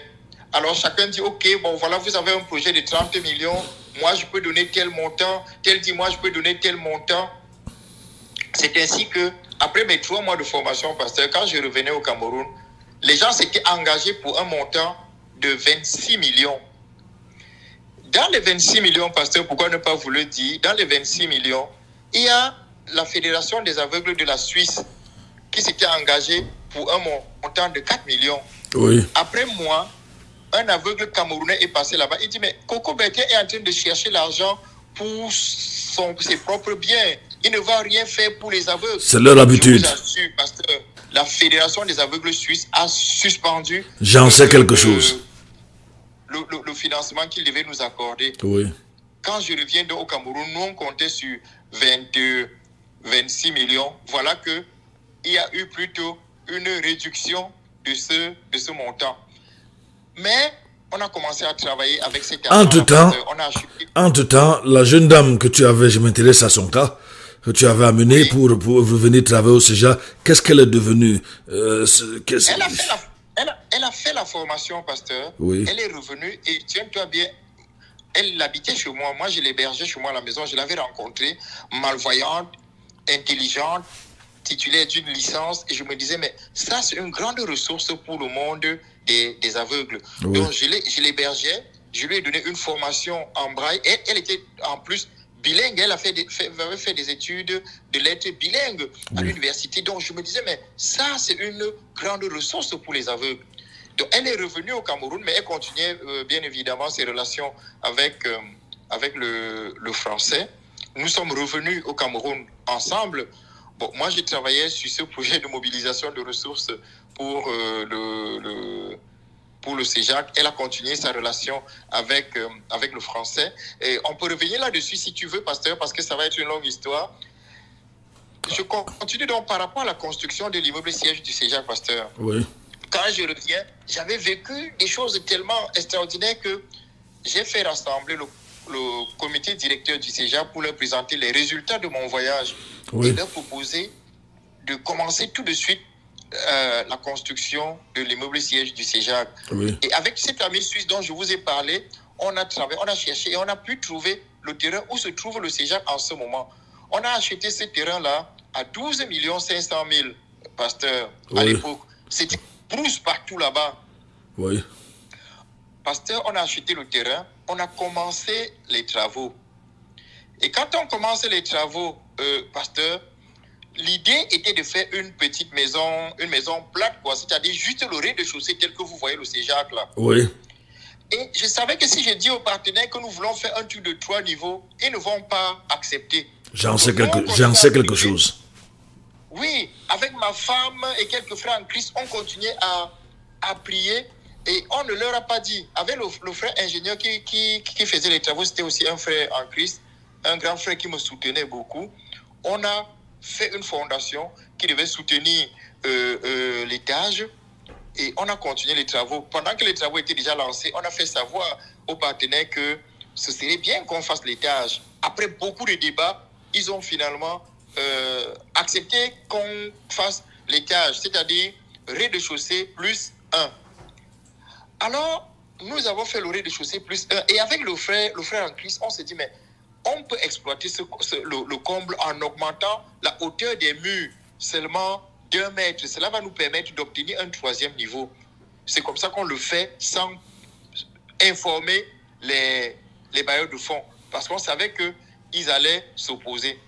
Speaker 3: Alors chacun dit, ok, bon voilà, vous avez un projet de 30 millions, moi je peux donner tel montant, tel dit, moi je peux donner tel montant. C'est ainsi que, après mes 3 mois de formation, pasteur, quand je revenais au Cameroun, les gens s'étaient engagés pour un montant de 26 millions. Dans les 26 millions, pasteur, pourquoi ne pas vous le dire, dans les 26 millions, il y a la Fédération des aveugles de la Suisse qui s'était engagée pour un montant de 4 millions.
Speaker 2: Oui.
Speaker 3: Après moi, un aveugle camerounais est passé là-bas. Il dit, mais Coco Bertin est en train de chercher l'argent pour ses propres biens. Il ne va rien faire pour les aveugles.
Speaker 2: C'est leur habitude.
Speaker 3: Je vous assure, pasteur, la Fédération des aveugles suisses a suspendu...
Speaker 2: J'en sais quelque chose.
Speaker 3: Le financement qu'il devait nous accorder.
Speaker 2: Oui.
Speaker 3: Quand je reviens au Cameroun, nous on comptait sur 26 millions. Voilà que il y a eu plutôt une réduction de ce montant. Mais on a commencé à travailler avec cet argent.
Speaker 2: Entre-temps, la jeune dame que tu avais, je m'intéresse à son cas, que tu avais amenée pour venir travailler au CEJA, qu'est-ce qu'elle est devenue?
Speaker 3: Elle a fait la formation, pasteur.
Speaker 2: Oui.
Speaker 3: Elle est revenue et tiens-toi bien, Elle habitait chez moi. Moi, je l'hébergeais chez moi à la maison. Je l'avais rencontrée, malvoyante, intelligente, titulaire d'une licence. Et je me disais, mais ça, c'est une grande ressource pour le monde des aveugles. Oui. Donc, je l'hébergeais. Je lui ai donné une formation en braille. Et elle était en plus bilingue. Elle avait fait des études de lettres bilingues à l'université. Donc, je me disais, mais ça, c'est une grande ressource pour les aveugles. Donc, elle est revenue au Cameroun, mais elle continuait bien évidemment ses relations avec le français. Nous sommes revenus au Cameroun ensemble. Bon, moi, j'ai travaillé sur ce projet de mobilisation de ressources pour le CEJAC. Elle a continué sa relation avec le français. Et on peut revenir là-dessus si tu veux, pasteur, parce que ça va être une longue histoire. Je continue donc par rapport à la construction de l'immeuble siège du CEJAC, pasteur.
Speaker 2: Oui.
Speaker 3: Quand je reviens, j'avais vécu des choses tellement extraordinaires que j'ai fait rassembler le comité directeur du CEJAC pour leur présenter les résultats de mon voyage et leur proposer de commencer tout de suite la construction de l'immeuble siège du CEJAC. Oui. Et avec cet ami suisse dont je vous ai parlé, on a travaillé, on a cherché et on a pu trouver le terrain où se trouve le CEJAC en ce moment. On a acheté ce terrain-là à 12 500 000, pasteur, à l'époque. C'était brousse partout là-bas.
Speaker 2: Oui.
Speaker 3: Pasteur, on a acheté le terrain, on a commencé les travaux. Et quand on commence les travaux, pasteur, l'idée était de faire une petite maison, une maison plate, quoi, c'est-à-dire juste le rez-de-chaussée tel que vous voyez le CEJAC là.
Speaker 2: Oui.
Speaker 3: Et je savais que si je dis aux partenaires que nous voulons faire un truc de 3 niveaux, ils ne vont pas accepter.
Speaker 2: J'en sais quelque chose.
Speaker 3: Oui, avec ma femme et quelques frères en Christ, on continuait à prier et on ne leur a pas dit. Avec le frère ingénieur qui faisait les travaux, c'était aussi un frère en Christ, un grand frère qui me soutenait beaucoup. On a fait une fondation qui devait soutenir l'étage et on a continué les travaux. Pendant que les travaux étaient déjà lancés, on a fait savoir aux partenaires que ce serait bien qu'on fasse l'étage. Après beaucoup de débats, ils ont finalement accepté qu'on fasse l'étage, c'est-à-dire rez-de-chaussée plus 1. Alors, nous avons fait le rez-de-chaussée plus 1. Et avec le frère en Christ, on s'est dit, mais on peut exploiter le comble en augmentant la hauteur des murs seulement d'1 mètre. Cela va nous permettre d'obtenir un 3e niveau. C'est comme ça qu'on le fait sans informer les bailleurs de fonds. Parce qu'on savait qu'ils allaient s'opposer.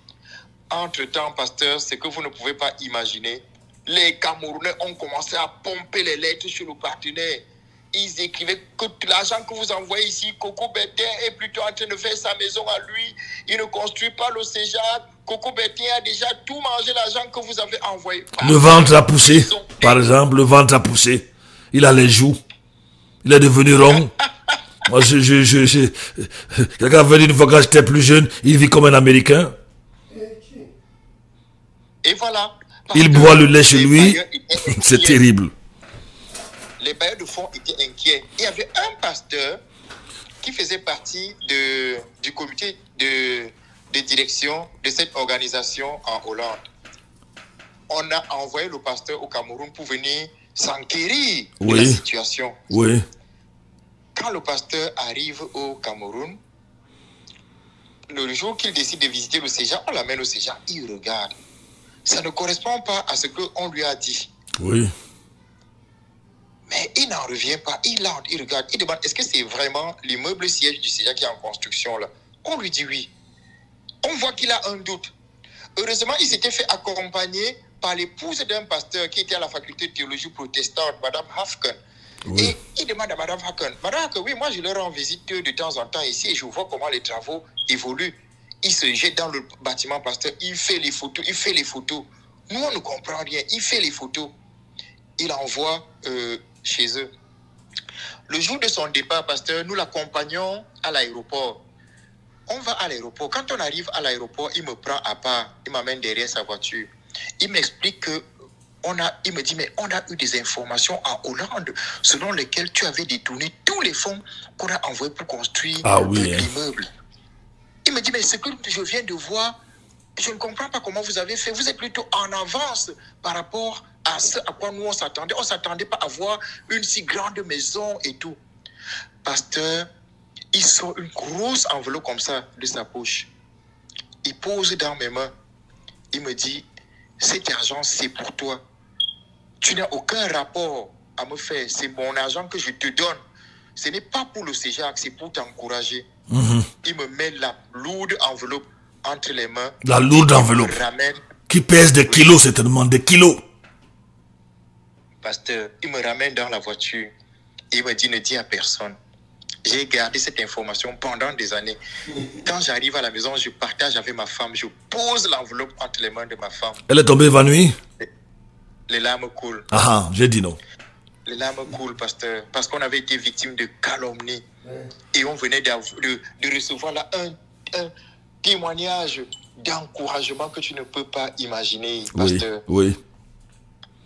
Speaker 3: Entre-temps, pasteur, ce que vous ne pouvez pas imaginer, les Camerounais ont commencé à pomper les lettres sur le partenaire. Ils écrivaient que l'argent que vous envoyez ici, Coco Bertin est plutôt en train de faire sa maison à lui. Il ne construit pas le CEJAC. Coco Bertin a déjà tout mangé l'argent que vous avez envoyé.
Speaker 2: Le ventre a poussé, par exemple, le ventre a poussé. Il a les joues. Il est devenu rond. Moi, quelqu'un avait dit une fois quand j'étais plus jeune, il vit comme un Américain.
Speaker 3: Et voilà.
Speaker 2: Il boit le lait chez lui. C'est terrible.
Speaker 3: Les bailleurs de fonds étaient inquiets. Il y avait un pasteur qui faisait partie du comité de direction de cette organisation en Hollande. On a envoyé le pasteur au Cameroun pour venir s'enquérir de la situation.
Speaker 2: Oui.
Speaker 3: Quand le pasteur arrive au Cameroun, le jour qu'il décide de visiter le CEJAC, on l'amène au CEJAC, il regarde. Ça ne correspond pas à ce qu'on lui a dit.
Speaker 2: Oui.
Speaker 3: Mais il n'en revient pas. Il regarde. Il demande, est-ce que c'est vraiment l'immeuble siège du CEJAC qui est en construction là? On lui dit oui. On voit qu'il a un doute. Heureusement, il s'était fait accompagner par l'épouse d'un pasteur qui était à la faculté de théologie protestante, Madame Hafken. Oui. Et il demande à Madame Hafken, Madame Hafken, oui, moi je leur rends visite de temps en temps ici et je vois comment les travaux évoluent. Il se jette dans le bâtiment pasteur, il fait les photos, Nous, on ne comprend rien. Il fait les photos. Il envoie chez eux. Le jour de son départ, pasteur, nous l'accompagnons à l'aéroport. On va à l'aéroport. Quand on arrive à l'aéroport, il me prend à part. Il m'amène derrière sa voiture. Il m'explique que il me dit, mais on a eu des informations en Hollande selon lesquelles tu avais détourné tous les fonds qu'on a envoyés pour construire l'immeuble. Il me dit, mais ce que je viens de voir, je ne comprends pas comment vous avez fait. Vous êtes plutôt en avance par rapport à ce à quoi nous on s'attendait. On ne s'attendait pas à voir une si grande maison et tout. Pasteur, il sort une grosse enveloppe comme ça de sa poche. Il pose dans mes mains. Il me dit, cet argent, c'est pour toi. Tu n'as aucun rapport à me faire. C'est mon argent que je te donne. Ce n'est pas pour le CEJAC, c'est pour t'encourager. Il me met la lourde enveloppe entre les mains.
Speaker 2: La lourde enveloppe. Qui pèse des kilos, certainement, des kilos.
Speaker 3: Pasteur, il me ramène dans la voiture. Il me dit, ne dis à personne. J'ai gardé cette information pendant des années. Quand j'arrive à la maison, je partage avec ma femme. Je pose l'enveloppe entre les mains de ma femme.
Speaker 2: Elle est tombée évanouie?
Speaker 3: Les larmes coulent.
Speaker 2: Ah, j'ai dit non.
Speaker 3: Les larmes coulent, pasteur. Parce qu'on avait été victime de calomnie. Et on venait de recevoir là un témoignage d'encouragement que tu ne peux pas imaginer, pasteur.
Speaker 2: Oui.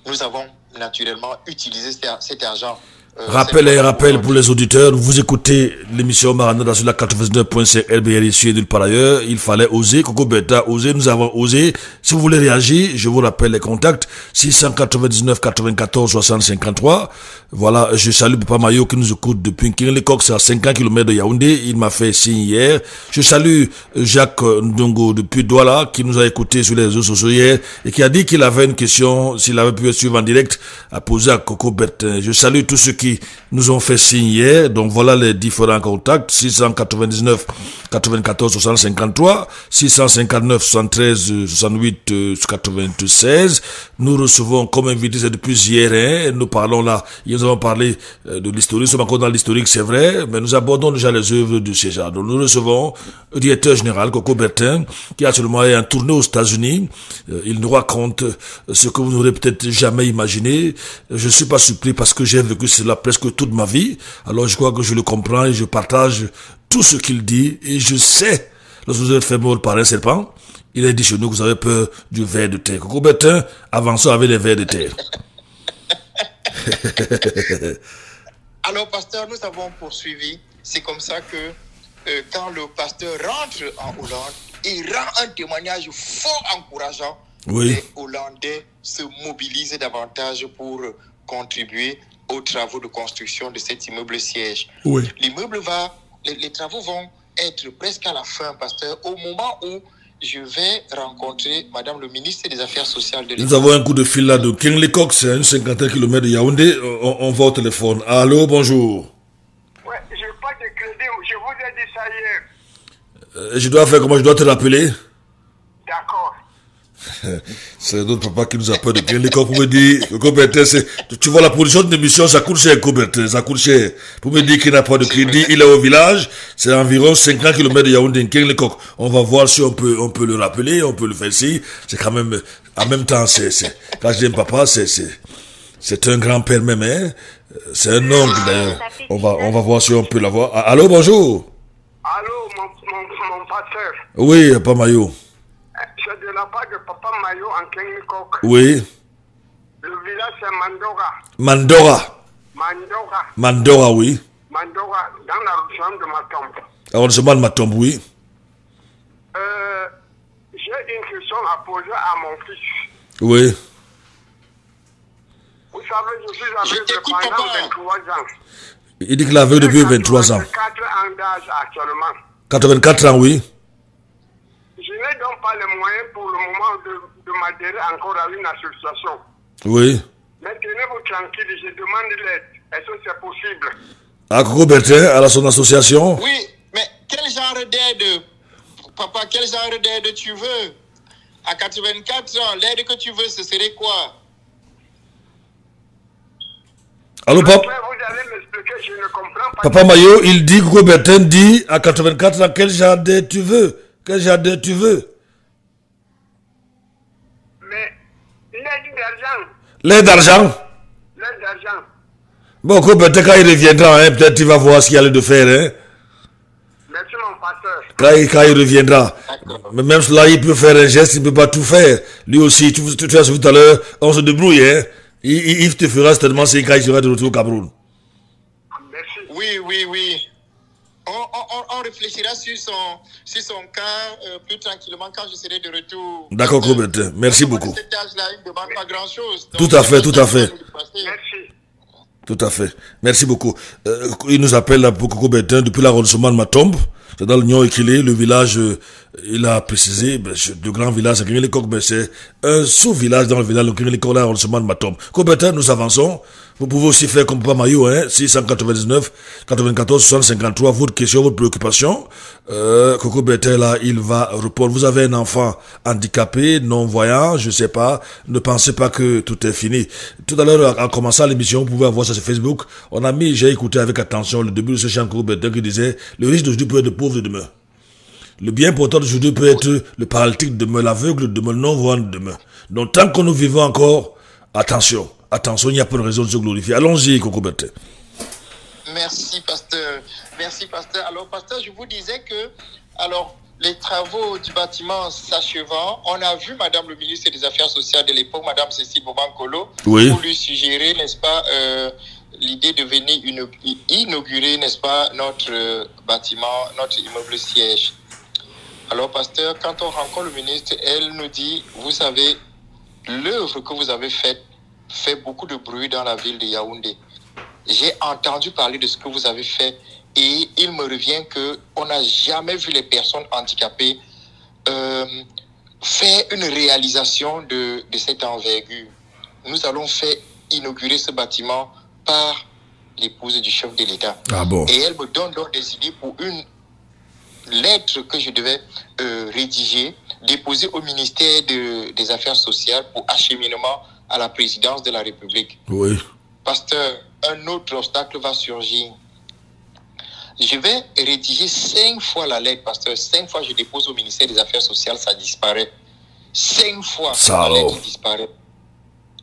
Speaker 3: Nous avons naturellement utilisé cet argent.
Speaker 2: Rappel pour les auditeurs, vous écoutez l'émission Maranatha sur la 99.5 RBR ici et nulle part ailleurs. Il fallait oser, Coco Bertin osé, nous avons osé. Si vous voulez réagir, je vous rappelle les contacts 699 94 60 53. Voilà, je salue Papa Mayo qui nous écoute depuis Nkinglekok, c'est à 50 km de Yaoundé. Il m'a fait signe hier. Je salue Jacques Ndongo depuis Douala qui nous a écouté sur les réseaux sociaux hier et qui a dit qu'il avait une question, s'il avait pu suivre en direct, à poser à Coco Bertin. Je salue tous ceux qui nous ont fait signe hier. Donc voilà les différents contacts: 699 94 60 53, 659 73 68 96. Nous recevons comme invité, c'est depuis hier, hein, nous parlons là, nous avons parlé de l'historique, nous sommes encore dans l'historique, c'est vrai, mais nous abordons déjà les œuvres du CEJA. Donc nous recevons le directeur général Coco Bertin qui actuellement est en tournée aux États-Unis. Il nous raconte ce que vous n'aurez peut-être jamais imaginé. Je suis pas surpris parce que j'ai vécu cela presque toute ma vie. Alors je crois que je le comprends et je partage tout ce qu'il dit. Et je sais, lorsque vous êtes fait mort par un serpent, il a dit chez nous que vous avez peur du ver de terre. Coco Bertin, avançons avec les vers de terre.
Speaker 3: Alors, pasteur, nous avons poursuivi. C'est comme ça que quand le pasteur rentre en Hollande, il rend un témoignage fort encourageant.
Speaker 2: Oui.
Speaker 3: Les Hollandais se mobilisent davantage pour contribuer aux travaux de construction de cet immeuble siège.
Speaker 2: Oui.
Speaker 3: Les travaux vont être presque à la fin, pasteur, au moment où je vais rencontrer Madame le ministre des Affaires sociales de l'État.
Speaker 2: Nous avons un coup de fil là de Nkinglekok, c'est à une 50 km de Yaoundé. On va au téléphone. Allô, bonjour.
Speaker 4: Ouais, je n'ai pas de crédit, je vous ai dit ça hier.
Speaker 2: Je dois faire comment? Je dois te rappeler?
Speaker 4: D'accord.
Speaker 2: C'est notre papa qui nous a peur de Nkinglekok pour me dire, Coco Bertin, tu vois la production de l'émission, ça coûte cher, Coco Bertin, ça coûte cher. Pour me dire qu'il n'a pas de crédit, il est au village, c'est environ 50 km de Yaoundé, Nkinglekok. On va voir si on peut le rappeler, on peut le faire ici. C'est quand même, en même temps, quand je dis papa, c'est un grand-père même, hein. C'est un oncle d'ailleurs. On va voir si on peut l'avoir. Allô, bonjour.
Speaker 4: Allô, mon pasteur.
Speaker 2: Oui, Papa Mayo.
Speaker 4: C'est de la part de Papa Mayo en Nkinglekok.
Speaker 2: Oui.
Speaker 4: Le village c'est Mandora.
Speaker 2: Mandora, oui.
Speaker 4: Mandora, dans l'arrondissement de Matombe.
Speaker 2: Arrondissement de Matombe, oui.
Speaker 4: J'ai une question à poser à mon fils.
Speaker 2: Oui.
Speaker 4: Vous savez, je suis avec pendant 23 ans.
Speaker 2: Il dit qu'il avait depuis 23 ans.
Speaker 4: 84 ans d'âge actuellement.
Speaker 2: 84 ans, oui.
Speaker 4: Je n'ai donc pas les moyens pour le moment de m'adhérer encore à une association.
Speaker 2: Oui.
Speaker 4: Mais tenez-vous tranquille, je demande l'aide. Est-ce que c'est possible?
Speaker 2: À Coco Bertin, à son association?
Speaker 3: Oui, mais quel genre d'aide, papa, quel genre d'aide tu veux? À 84 ans, l'aide que tu veux, ce serait quoi?
Speaker 2: Allô, papa?
Speaker 4: Vous allez m'expliquer, je ne comprends pas.
Speaker 2: Papa Mayo, il dit, Coco Bertin dit, à 84 ans, quel genre d'aide tu veux? Quel genre d'aide tu veux?
Speaker 4: Mais l'aide d'argent.
Speaker 2: L'aide d'argent?
Speaker 4: L'aide d'argent.
Speaker 2: Bon, Coco Bertin, quand il reviendra, hein, peut-être il va voir ce qu'il y a de faire, hein.
Speaker 4: Merci mon pasteur.
Speaker 2: Quand il reviendra. Mais même cela, il peut faire un geste, il ne peut pas tout faire. Lui aussi, tu as vu tout à l'heure, on se débrouille, hein. Il te fera certainement c'est quand il sera de retour au Cameroun.
Speaker 4: Merci.
Speaker 3: Oui. On réfléchira sur son cas plus tranquillement quand je serai de retour.
Speaker 2: D'accord, Coco Bertin. Merci beaucoup.
Speaker 3: Cet âge-là, il ne demande pas grand-chose.
Speaker 2: Tout à fait.
Speaker 4: Merci.
Speaker 2: Tout à fait. Merci beaucoup. Il nous appelle là pour Coco Bertin depuis l'arrondissement de Matombe. C'est dans l'Union Équilé, le village, il a précisé, le grand village, c'est Kirinlikok, mais c'est un sous-village dans le village, le Kirinlikok, l'arrondissement de Matombe. Coco Bertin, nous avançons. Vous pouvez aussi faire comme Papa Maillot, 699, 94, 60, 53, votre question, votre préoccupation. Coco Bertin, là, il va répondre. Vous avez un enfant handicapé, non-voyant, je sais pas, ne pensez pas que tout est fini. Tout à l'heure, en commençant l'émission, vous pouvez voir ça sur Facebook. J'ai écouté avec attention le début de ce chant Coco Bertin qui disait, le riche d'aujourd'hui peut être le pauvre de demain. Le bien portant d'aujourd'hui peut être le paralytique de demain, l'aveugle de demain, le non-voyant de demain. Donc, tant que nous vivons encore, attention. Attention, il n'y a pas de raison de se glorifier. Allons-y, Coco Bertin.
Speaker 3: Merci, pasteur. Merci, pasteur. Alors, pasteur, je vous disais que, alors, les travaux du bâtiment s'achevant, on a vu Madame le ministre des Affaires sociales de l'époque, Madame Cécile Bobankolo,
Speaker 2: oui,
Speaker 3: pour lui suggérer, n'est-ce pas, l'idée de venir inaugurer, n'est-ce pas, notre bâtiment, notre immeuble siège. Alors, pasteur, quand on rencontre le ministre, elle nous dit, vous savez, l'œuvre que vous avez faite fait beaucoup de bruit dans la ville de Yaoundé. J'ai entendu parler de ce que vous avez fait et il me revient qu'on n'a jamais vu les personnes handicapées faire une réalisation de cette envergure. Nous allons faire inaugurer ce bâtiment par l'épouse du chef de l'État.
Speaker 2: Ah bon?
Speaker 3: Et elle me donne donc des idées pour une lettre que je devais rédiger, déposer au ministère des Affaires sociales pour acheminement à la présidence de la République.
Speaker 2: Oui.
Speaker 3: Pasteur, un autre obstacle va surgir. Je vais rédiger 5 fois la lettre, pasteur. 5 fois je dépose au ministère des Affaires sociales, ça disparaît. 5 fois la lettre disparaît.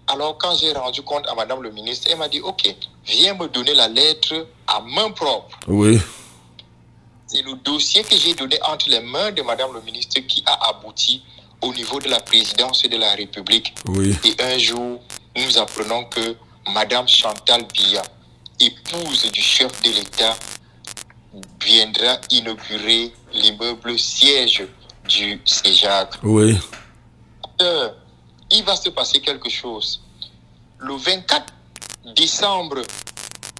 Speaker 3: Alors quand j'ai rendu compte à Madame le ministre, elle m'a dit, ok, viens me donner la lettre à main propre.
Speaker 2: Oui.
Speaker 3: C'est le dossier que j'ai donné entre les mains de Madame le ministre qui a abouti au niveau de la présidence de la République.
Speaker 2: Oui.
Speaker 3: Et un jour, nous apprenons que Madame Chantal Biya, épouse du chef de l'État, viendra inaugurer l'immeuble siège du CEJAC.
Speaker 2: Oui.
Speaker 3: Il va se passer quelque chose. Le 24 décembre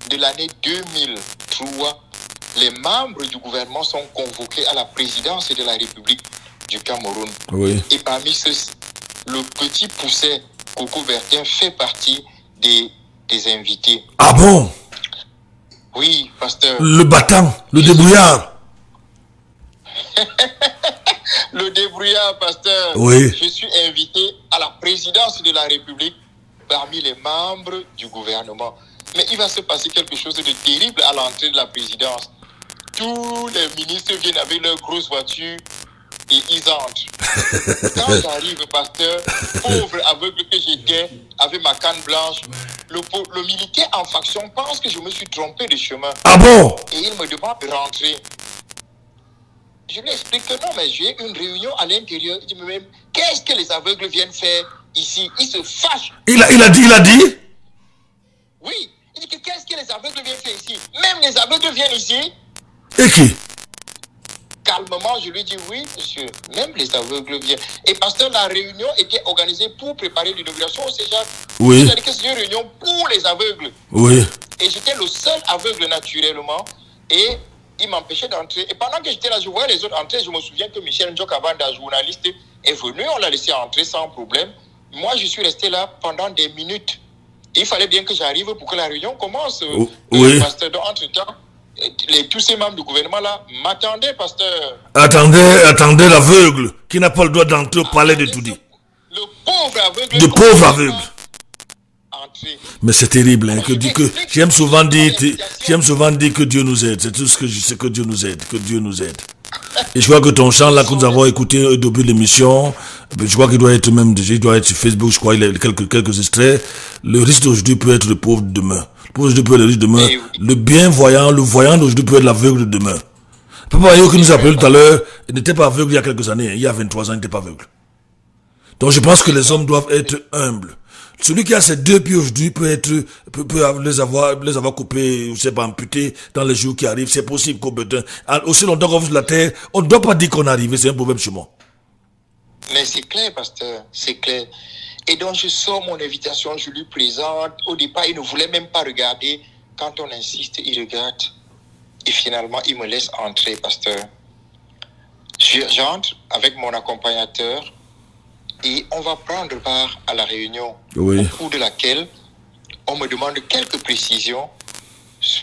Speaker 3: de l'année 2003, les membres du gouvernement sont convoqués à la présidence de la République du Cameroun.
Speaker 2: Oui.
Speaker 3: Et parmi ceux-ci, le petit Pousset Coco Bertin fait partie des invités.
Speaker 2: Ah bon?
Speaker 3: Oui, pasteur.
Speaker 2: Le battant, le débrouillard.
Speaker 3: Le débrouillard, pasteur.
Speaker 2: Oui.
Speaker 3: Je suis invité à la présidence de la République parmi les membres du gouvernement. Mais il va se passer quelque chose de terrible à l'entrée de la présidence. Tous les ministres viennent avec leurs grosses voitures et ils entrent. Quand j'arrive, pasteur, pauvre aveugle que j'étais, avec ma canne blanche, le militaire en faction pense que je me suis trompé de chemin.
Speaker 2: Ah bon?
Speaker 3: Et il me demande de rentrer. Je lui explique que non, mais j'ai une réunion à l'intérieur. Il dit, mais même, qu'est-ce que les aveugles viennent faire ici? Ils se fâchent.
Speaker 2: Il a dit?
Speaker 3: Oui. Il dit que qu'est-ce que les aveugles viennent faire ici? Même les aveugles viennent ici.
Speaker 2: Et qui?
Speaker 3: Calmement, je lui dis oui, monsieur. Même les aveugles viennent. Et pasteur, la réunion était organisée pour préparer l'inauguration au CEJAC.
Speaker 2: Oui.
Speaker 3: C'est-à-dire que c'est une réunion pour les aveugles.
Speaker 2: Oui.
Speaker 3: Et j'étais le seul aveugle naturellement. Et il m'empêchait d'entrer. Et pendant que j'étais là, je voyais les autres entrer. Je me souviens que Michel Ndjokabanda, journaliste, est venu. On l'a laissé entrer sans problème. Moi, je suis resté là pendant des minutes. Il fallait bien que j'arrive pour que la réunion commence.
Speaker 2: Oui.
Speaker 3: Pasteur, donc, entre-temps, tous ces membres du gouvernement-là m'attendaient, pasteur.
Speaker 2: Attendez l'aveugle qui n'a pas le droit d'entrer au palais de tout dit.
Speaker 3: Le pauvre aveugle.
Speaker 2: Le pauvre aveugle.
Speaker 3: Entrer.
Speaker 2: Mais c'est terrible, hein, j'aime souvent dire que Dieu nous aide. C'est tout ce que je sais, que Dieu nous aide, que Dieu nous aide. Et je crois que ton chant là que nous avons écouté au début de l'émission, je crois qu'il doit être même déjà, il doit être sur Facebook, je crois, il y a quelques extraits. Le riche d'aujourd'hui peut être le pauvre de demain. Le pauvre d'aujourd'hui peut être le riche de demain. Le bien-voyant, le voyant d'aujourd'hui peut être l'aveugle de demain. Papa Yo qui nous a appelé tout à l'heure, il n'était pas aveugle il y a quelques années, il y a 23 ans, il n'était pas aveugle. Donc je pense que les hommes doivent être humbles. Celui qui a ces 2 pieds aujourd'hui peut les avoir coupés, je sais pas, amputés dans les jours qui arrivent. C'est possible qu'au Bertin, aussi longtemps qu'on vit sur la terre, on ne doit pas dire qu'on est arrivé, c'est un problème chez moi.
Speaker 3: Mais c'est clair, pasteur, c'est clair. Et donc, je sors mon invitation, je lui présente. Au départ, il ne voulait même pas regarder. Quand on insiste, il regarde. Et finalement, il me laisse entrer, pasteur. J'entre avec mon accompagnateur et on va prendre part à la réunion,
Speaker 2: oui,
Speaker 3: au cours de laquelle on me demande quelques précisions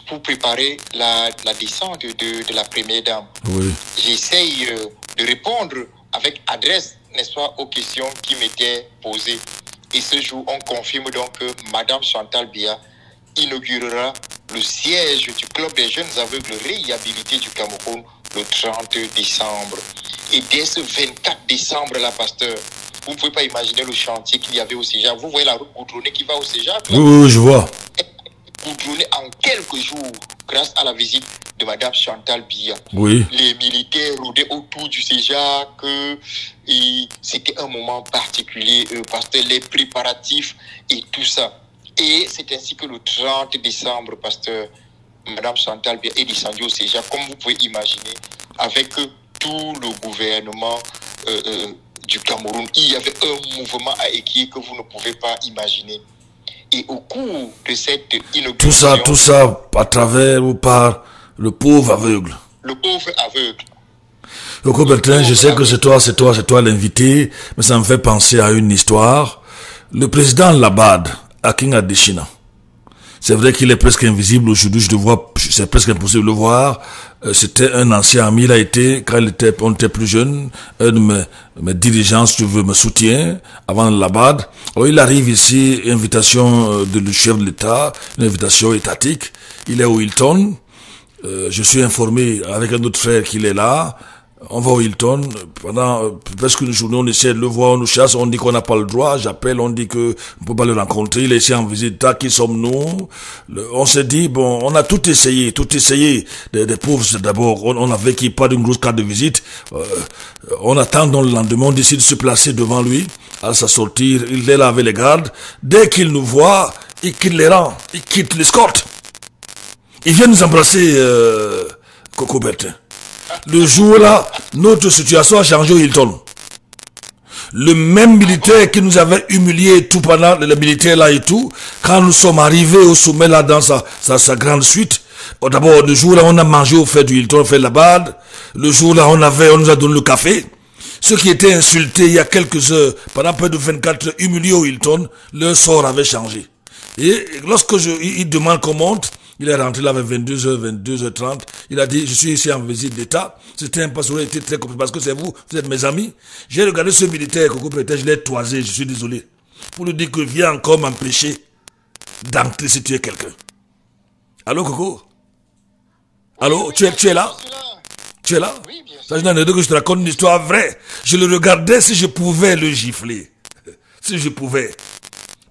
Speaker 3: pour préparer la descente de la première dame.
Speaker 2: Oui.
Speaker 3: J'essaye de répondre avec adresse, n'est-ce pas, aux questions qui m'étaient posées. Et ce jour, on confirme donc que Madame Chantal Biya inaugurera le siège du Club des jeunes aveugles réhabilités du Cameroun le 30 décembre. Et dès ce 24 décembre, là, pasteur, vous ne pouvez pas imaginer le chantier qu'il y avait au Cégep. Vous voyez la route goudronnée qui va au Cégep?
Speaker 2: Oui, oui, je vois.
Speaker 3: Goudronnée en quelques jours, grâce à la visite de Madame Chantal Biya.
Speaker 2: Oui.
Speaker 3: Les militaires rôdaient autour du Cégep, et c'était un moment particulier, pasteur, les préparatifs et tout ça. Et c'est ainsi que le 30 décembre, pasteur, Madame Chantal Biya est descendue au Cégep, comme vous pouvez imaginer, avec tout le gouvernement du Cameroun. Il y avait un mouvement à équipe que vous ne pouvez pas imaginer. Et au cours de cette inauguration...
Speaker 2: Tout ça, à travers ou par le pauvre aveugle.
Speaker 3: Le pauvre aveugle.
Speaker 2: Coco Bertin, je sais que c'est toi l'invité, mais ça me fait penser à une histoire. Le président Labad, Akin Adesina, c'est vrai qu'il est presque invisible aujourd'hui, je le vois, c'est presque impossible de le voir. C'était un ancien ami, il a été, quand on était plus jeune, un de mes dirigeants, si tu veux, me soutient, avant Labad. Alors, il arrive ici, invitation du chef de l'État, une invitation étatique. Il est au Hilton. Je suis informé avec un autre frère qu'il est là. On va au Hilton, pendant presque une journée, on essaie de le voir, on nous chasse, on dit qu'on n'a pas le droit, j'appelle, on dit que on peut pas le rencontrer, il est ici en visite, qui sommes-nous? On s'est dit, bon, on a tout essayé, des pauvres d'abord, on a vécu pas d'une grosse carte de visite, on attend dans le lendemain, on décide de se placer devant lui, à sa sortie, il est là avec les gardes, dès qu'il nous voit, il quitte les rangs, il quitte l'escorte, il vient nous embrasser, Coco Bertin. Le jour-là, notre situation a changé au Hilton. Le même militaire qui nous avait humiliés tout pendant le militaire là et tout, quand nous sommes arrivés au sommet là dans sa grande suite, d'abord le jour-là on a mangé au fait du Hilton, au fait de la bade. Le jour-là on nous a donné le café. Ceux qui étaient insultés il y a quelques heures, pendant près de 24 heures, humiliés au Hilton, leur sort avait changé. Et lorsque il demande qu'on monte, il est rentré là vers 22h, 22h30. Il a dit, je suis ici en visite d'État. C'était un passeport, il était très compliqué parce que c'est vous êtes mes amis. J'ai regardé ce militaire, Coco Bertin, je l'ai toisé, je suis désolé. Pour lui dire que viens encore m'empêcher d'entrer si tu es quelqu'un. Allô, Coco? Allô, tu es là? Tu es là?
Speaker 3: Oui, bien sûr.
Speaker 2: Ça, je te raconte une histoire vraie. Je le regardais si je pouvais le gifler. Si je pouvais.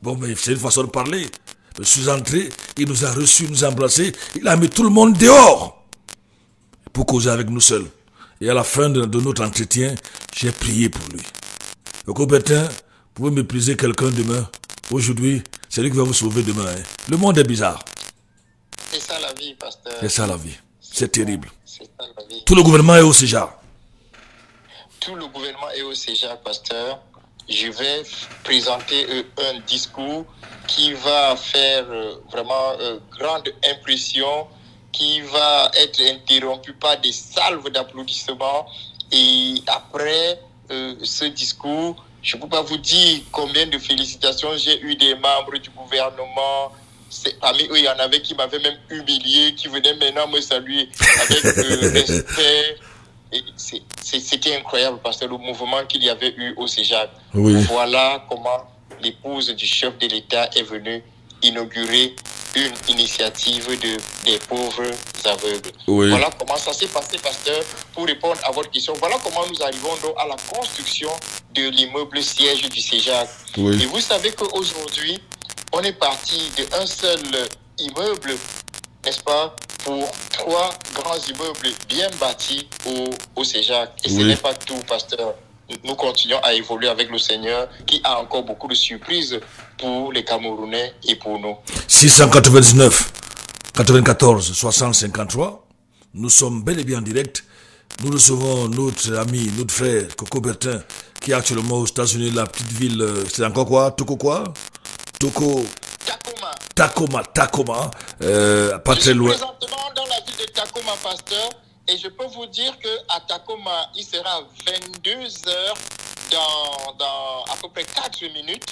Speaker 2: Bon, mais c'est une façon de parler. Je suis entré, il nous a reçus, nous a embrassés, il a mis tout le monde dehors pour causer avec nous seuls. Et à la fin de notre entretien, j'ai prié pour lui. Coco Bertin, vous pouvez mépriser quelqu'un demain. Aujourd'hui, c'est lui qui va vous sauver demain. Hein. Le monde est bizarre.
Speaker 3: C'est ça la vie, pasteur.
Speaker 2: C'est ça la vie. C'est terrible.
Speaker 3: C'est ça la vie.
Speaker 2: Tout le gouvernement est au Cégep.
Speaker 3: Tout le gouvernement est au Cégep, pasteur. Je vais présenter un discours qui va faire vraiment grande impression, qui va être interrompu par des salves d'applaudissements. Et après ce discours, je ne peux pas vous dire combien de félicitations j'ai eu des membres du gouvernement. Parmi eux, il y en avait qui m'avaient même humilié, qui venaient maintenant me saluer avec respect. C'était incroyable parce que le mouvement qu'il y avait eu au Cégep.
Speaker 2: Oui.
Speaker 3: Voilà comment l'épouse du chef de l'État est venue inaugurer une initiative des pauvres aveugles.
Speaker 2: Oui.
Speaker 3: Voilà comment ça s'est passé, pasteur, pour répondre à votre question. Voilà comment nous arrivons donc à la construction de l'immeuble siège du Cégep.
Speaker 2: Oui.
Speaker 3: Et vous savez qu'aujourd'hui, on est parti d'un seul immeuble, n'est-ce pas, pour 3 grands immeubles bien bâtis au Cégep. Et ce n'est pas tout, pasteur. Nous continuons à évoluer avec le Seigneur qui a encore beaucoup de surprises pour les Camerounais et pour nous.
Speaker 2: 699 94 60 53. Nous sommes bel et bien en direct. Nous recevons notre ami, notre frère Coco Bertin qui est actuellement aux États-Unis, la petite ville, c'est encore quoi? Tacoma. Tacoma, pas très loin.
Speaker 3: Je suis présentement dans la ville de Tacoma, pasteur, et je peux vous dire qu'à Tacoma, il sera 22 heures dans à peu près 4 minutes.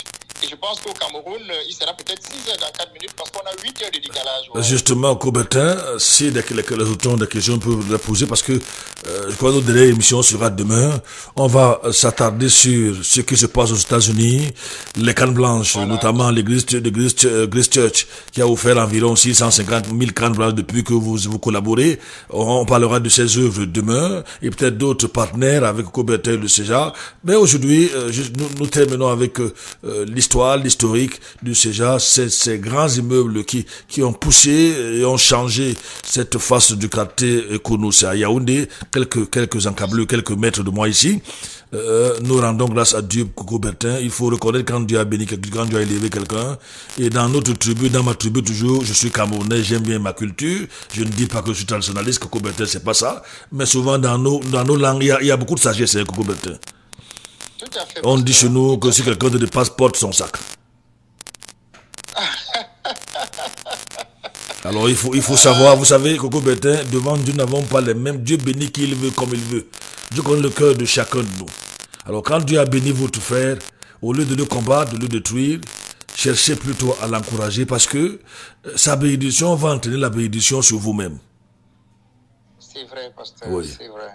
Speaker 3: Et je pense qu'au Cameroun, il sera peut-être 6 heures dans 4 minutes parce qu'on a 8 heures de décalage. Ouais.
Speaker 2: Justement, Coubertin, si les autant de questions peuvent les poser parce que je crois que notre dernière émission sera demain. On va s'attarder sur ce qui se passe aux États-Unis, les cannes blanches, notamment l'église de Grace Church qui a offert environ 650 000 cannes blanches depuis que vous collaborez. On parlera de ses œuvres demain et peut-être d'autres partenaires avec Coubertin de César. Mais aujourd'hui, nous terminons avec l'historique du César, ces grands immeubles qui ont poussé et ont changé cette face du quartier Kono. C'est à Yaoundé, quelques encablures, quelques mètres de moi ici. Nous rendons grâce à Dieu, Coubertin. Il faut reconnaître quand Dieu a béni, quand Dieu a élevé quelqu'un. Et dans notre tribu, dans ma tribu toujours, je suis camerounais, j'aime bien ma culture. Je ne dis pas que je suis traditionnaliste, Coubertin, c'est pas ça. Mais souvent dans nos langues, il y a beaucoup de sagesse, Coubertin.
Speaker 3: Tout à fait.
Speaker 2: On dit chez nous que si quelqu'un te dépasse, porte son sac. Alors il faut savoir, vous savez, Coubertin, devant Dieu, nous n'avons pas les mêmes. Dieu bénit qui il veut comme il veut. Dieu connaît le cœur de chacun de nous. Alors quand Dieu a béni votre frère, au lieu de le combattre, de le détruire, cherchez plutôt à l'encourager parce que sa bénédiction va entraîner la bénédiction sur vous-même.
Speaker 3: C'est vrai, pasteur,
Speaker 2: oui.
Speaker 3: C'est vrai.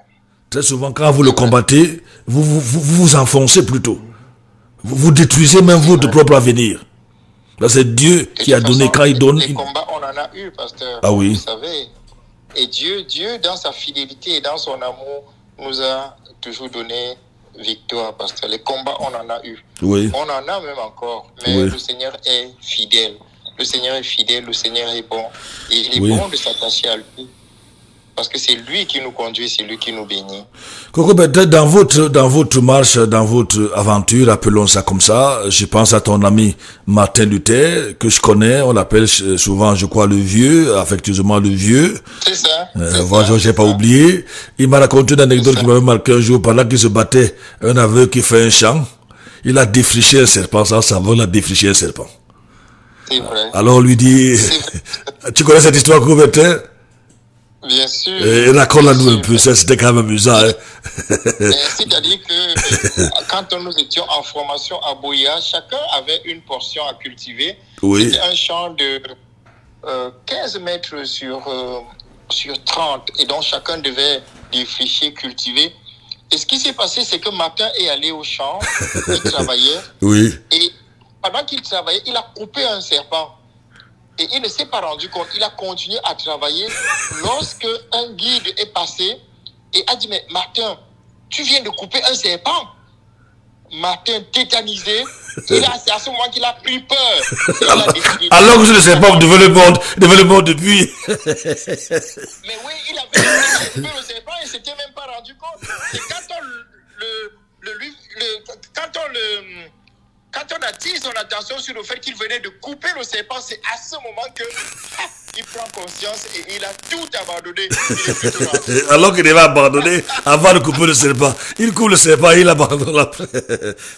Speaker 2: Très souvent, quand vous le combattez, vous enfoncez plutôt. Vous détruisez même votre propre avenir. Là, c'est Dieu qui a donné, quand il donne...
Speaker 3: Les combats, on en a eu, pasteur.
Speaker 2: Ah oui.
Speaker 3: Vous savez. Et Dieu, dans sa fidélité et dans son amour, nous a toujours donné victoire, pasteur. Les combats, on en a eu.
Speaker 2: Oui.
Speaker 3: On en a même encore. Mais le Seigneur est fidèle. Le Seigneur est fidèle, le Seigneur est bon. Et il est bon de s'attacher à lui. Parce que c'est lui qui nous conduit, c'est lui qui nous bénit.
Speaker 2: Coco, dans votre marche, dans votre aventure, appelons ça comme ça, je pense à ton ami Martin Luther, que je connais, on l'appelle souvent, je crois, le vieux, affectueusement le vieux.
Speaker 3: C'est ça.
Speaker 2: Voilà, j'ai pas oublié. Il m'a raconté une anecdote qui m'avait marqué un jour, pendant qu'il se battait, un aveugle qui fait un chant, il a défriché un serpent, sans savoir, il a défriché un serpent.
Speaker 3: C'est vrai.
Speaker 2: Alors on lui dit, tu connais cette histoire, Coco?
Speaker 3: Bien sûr.
Speaker 2: Et raconte-la-nous un peu, ça c'était quand même amusant. Hein?
Speaker 3: C'est-à-dire que quand nous étions en formation à Boya, chacun avait une portion à cultiver.
Speaker 2: Oui.
Speaker 3: C'était un champ de 15 mètres sur 30. Et donc chacun devait défricher, cultiver. Et ce qui s'est passé, c'est que Martin est allé au champ, il travaillait. Oui. Et pendant qu'il travaillait, il a coupé un serpent. Et il ne s'est pas rendu compte. Il a continué à travailler lorsque un guide est passé et a dit, mais Martin, tu viens de couper un serpent. Martin, tétanisé, c'est à ce moment qu'il a pris peur.
Speaker 2: Alors que le serpent devait le monde depuis.
Speaker 3: Mais oui, il avait coupé le serpent et ne s'était même pas rendu compte. Et quand on attire son attention sur le fait qu'il venait de couper le serpent, c'est à ce moment que il prend conscience et il a tout abandonné.
Speaker 2: Alors qu'il devait abandonner avant de couper le serpent. Il coupe le serpent et il abandonne après.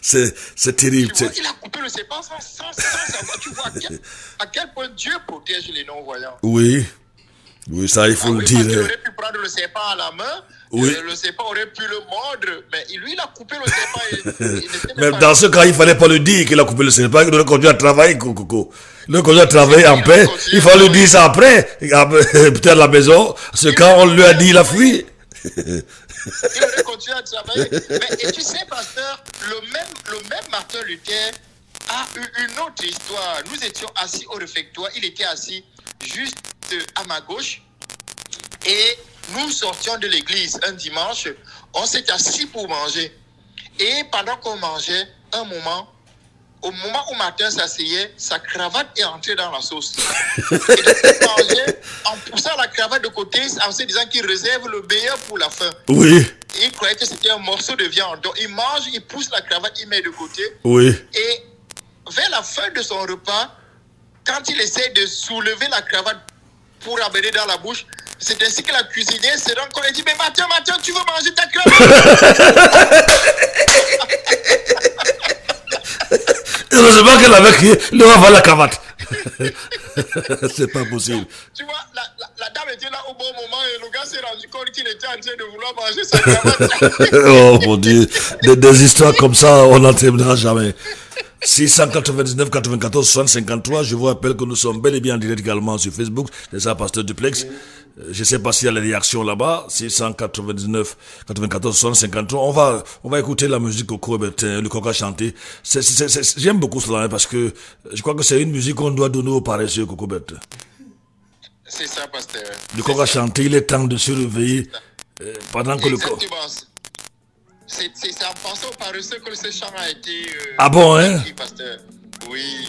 Speaker 2: C'est terrible.
Speaker 3: Tu vois, il a coupé le serpent sans savoir. Tu vois à quel point Dieu protège les non-voyants.
Speaker 2: Oui. Oui, ça il faut le dire.
Speaker 3: Il aurait pu prendre le serpent à la main. Oui. Le serpent aurait pu le mordre, mais lui, il a coupé le serpent.
Speaker 2: Mais dans ce cas, il fallait pas le dire qu'il a coupé le serpent, il devait continuer à travailler, Coco. Il devait continuer à travailler en paix. Il fallait le dire ça après, peut-être à la maison. Parce que quand on lui a dit, il a fui.
Speaker 3: Il aurait continué à travailler. Mais, et tu sais, pasteur, le même Martin Luther a eu une autre histoire. Nous étions assis au réfectoire, il était assis juste à ma gauche. Et nous sortions de l'église un dimanche, on s'est assis pour manger. Et pendant qu'on mangeait, au moment où Martin s'asseyait, sa cravate est entrée dans la sauce. Et donc, il mangeait en poussant la cravate de côté, en se disant qu'il réserve le meilleur pour la fin.
Speaker 2: Oui.
Speaker 3: Et il croyait que c'était un morceau de viande. Donc il mange, il pousse la cravate, il met de côté.
Speaker 2: Oui.
Speaker 3: Et vers la fin de son repas, quand il essaie de soulever la cravate pour amener dans la bouche, c'est ainsi que la cuisinière se rend compte et dit, mais Martin, tu veux manger ta cravate?
Speaker 2: qu'elle avait crié, le roi va la cravate. C'est pas possible.
Speaker 3: Tu vois, la dame était là au bon moment et le gars s'est rendu compte qu'il était en train de vouloir manger sa cravate.
Speaker 2: Oh mon Dieu, des histoires comme ça, on n'en terminera jamais. 699 94 60 53, je vous rappelle que nous sommes bel et bien en direct également sur Facebook, c'est ça, Pasteur Duplex. Je ne sais pas s'il y a les réactions là-bas. 699 94 60 53. On va écouter la musique Coco Bertin, le coq a chanté. J'aime beaucoup cela, hein, parce que je crois que c'est une musique qu'on doit donner aux paresseux, Coco Bertin.
Speaker 3: C'est ça, Pasteur.
Speaker 2: Le coq a chanté, il est temps de se réveiller pendant que le coq...
Speaker 3: C'est en pensant aux paresseux que ce chant a été...
Speaker 2: ah bon, hein?
Speaker 3: Pasteur. Oui.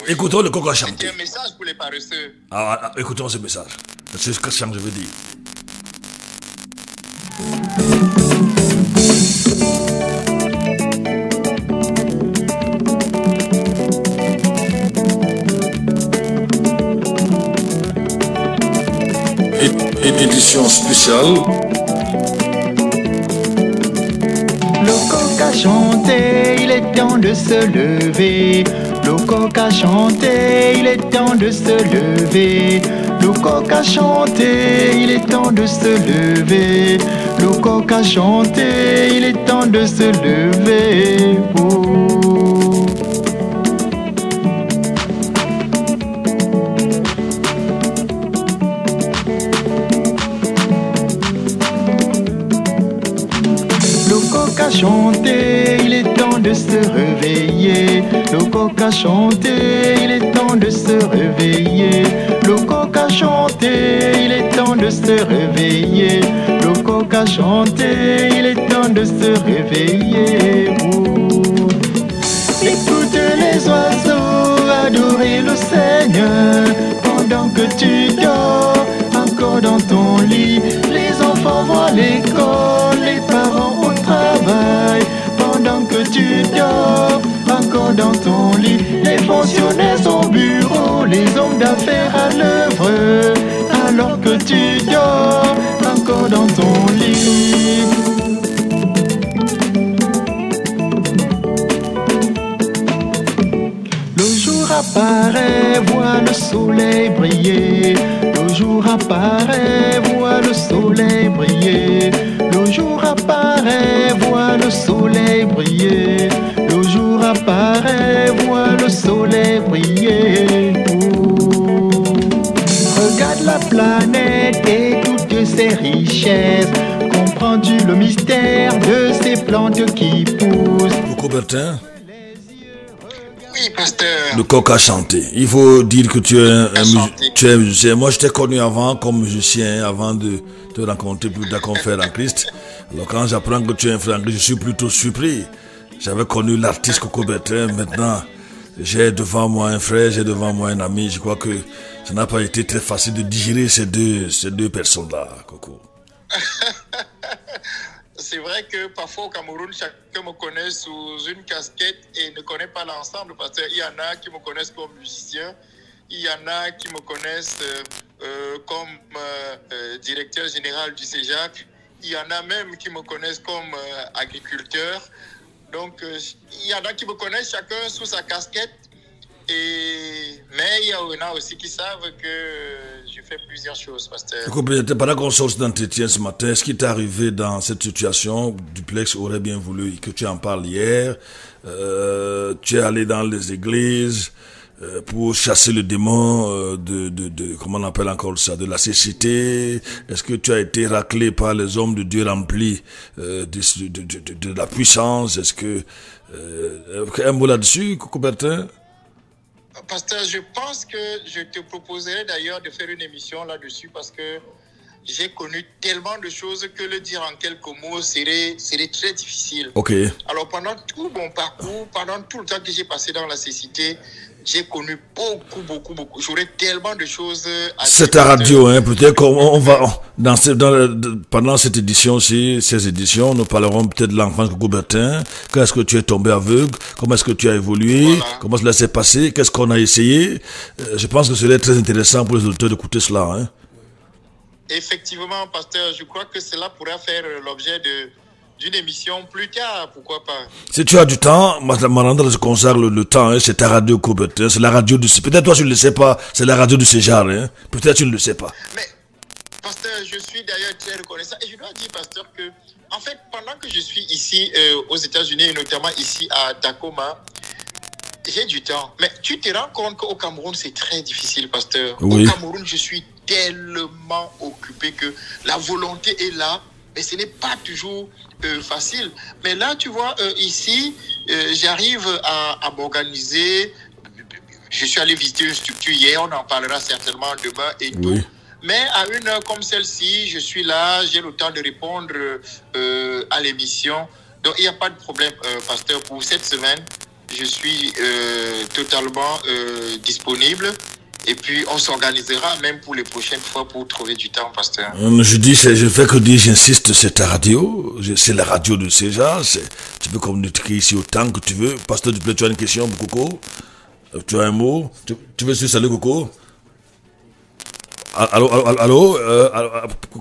Speaker 2: Écoutons le coq a chanté.
Speaker 3: C'est un message pour les paresseux.
Speaker 2: Écoutons ce message. C'est ce que je veux dire. Une édition spéciale.
Speaker 5: Le coq a chanté, il est temps de se lever. Le coq a chanté, il est temps de se lever. Le coq a chanté, il est temps de se lever. Le coq a chanté, il est temps de se lever. Oh. Le coq a chanté, il est temps de se réveiller. Le coq a chanté, il est temps de se réveiller. Le coq a chanté, il est temps de se réveiller. Le coq a chanté, il est temps de se réveiller. Oh. Écoute les oiseaux adorer le Seigneur pendant que tu dors encore dans ton lit. Les enfants vont à l'école, les parents au travail pendant que tu dors encore dans ton lit. Les fonctionnaires au bureau, les hommes d'affaires à l'œuvre alors que tu dors encore dans ton lit. Le jour apparaît, voit le soleil briller. Le jour apparaît, voit le soleil briller. Le jour apparaît, voit le soleil briller. Le jour apparaît, voit le soleil briller. Oh. Regarde la planète et toutes ses richesses. Comprends-tu le mystère de ces plantes qui poussent?
Speaker 2: Coco Bertin.
Speaker 3: Oui, Pasteur.
Speaker 2: Le coq a chanté. Il faut dire que tu es musicien. Moi, je t'ai connu avant comme musicien, avant de te rencontrer plus tard comme frère en Christ. Alors, quand j'apprends que tu es un frère en Christ, je suis plutôt surpris. J'avais connu l'artiste Coco Bertin. Maintenant, j'ai devant moi un frère, j'ai devant moi un ami. Je crois que ça n'a pas été très facile de digérer ces deux personnes-là, Coco.
Speaker 3: C'est vrai que parfois au Cameroun, chacun me connaît sous une casquette et ne connaît pas l'ensemble, parce qu'il y en a qui me connaissent comme musicien, il y en a qui me connaissent comme directeur général du CEJAC, il y en a même qui me connaissent comme agriculteur. Donc, il y en a qui me connaissent chacun sous sa casquette. Mais il y en a aussi qui savent que je fais plusieurs choses, Pasteur.
Speaker 2: Pendant qu'on sort d'entretien ce matin, est-ce qu'il t'est arrivé dans cette situation, Duplex aurait bien voulu que tu en parles hier, tu es allé dans les églises pour chasser le démon comment on appelle encore ça, de la cécité? Est-ce que tu as été raclé par les hommes de Dieu remplis de la puissance? Est-ce que un mot là-dessus, Coco Bertin?
Speaker 3: Pasteur, je pense que je te proposerai d'ailleurs de faire une émission là-dessus parce que j'ai connu tellement de choses que le dire en quelques mots serait très difficile.
Speaker 2: Ok.
Speaker 3: Alors pendant tout mon parcours, pendant tout le temps que j'ai passé dans la cécité, j'ai connu beaucoup. J'aurais tellement de choses à dire.
Speaker 2: C'est ta radio, hein. Peut-être qu'on va, pendant cette édition-ci, ces éditions, nous parlerons peut-être de l'enfance de Coco Bertin. Quand est-ce que tu es tombé aveugle? Comment est-ce que tu as évolué? Voilà. Comment cela s'est passé? Qu'est-ce qu'on a essayé? Je pense que ce serait très intéressant pour les auditeurs d'écouter cela, hein.
Speaker 3: Effectivement, Pasteur, je crois que cela pourra faire l'objet d'une émission plus tard, pourquoi pas.
Speaker 2: Si tu as du temps, Maranda se consacre le temps, hein, c'est ta radio Coubertin, c'est la radio du... Peut-être toi tu ne le sais pas, c'est la radio du Céjar, hein. Peut-être tu ne le sais pas.
Speaker 3: Mais, pasteur, je suis d'ailleurs très reconnaissant, et je dois dire, pasteur, que, en fait, pendant que je suis ici aux États-Unis, et notamment ici à Tacoma, j'ai du temps. Mais tu te rends compte qu'au Cameroun, c'est très difficile, pasteur.
Speaker 2: Oui.
Speaker 3: Au Cameroun, je suis tellement occupé que la volonté est là, mais ce n'est pas toujours facile. Mais là, tu vois, ici, j'arrive à m'organiser. Je suis allé visiter une structure hier, on en parlera certainement demain et tout.
Speaker 2: Oui.
Speaker 3: Mais à une heure comme celle-ci, je suis là, j'ai le temps de répondre à l'émission. Donc, il n'y a pas de problème, pasteur, pour cette semaine. Je suis totalement disponible et puis on s'organisera même pour les prochaines fois pour trouver du temps, pasteur.
Speaker 2: Je fais que dire, j'insiste, c'est ta radio, c'est la radio de Céjar, tu peux communiquer ici autant que tu veux. Pasteur Duplé, tu as une question pour Coco? Tu as un mot? Tu veux saluer Coco? Allô,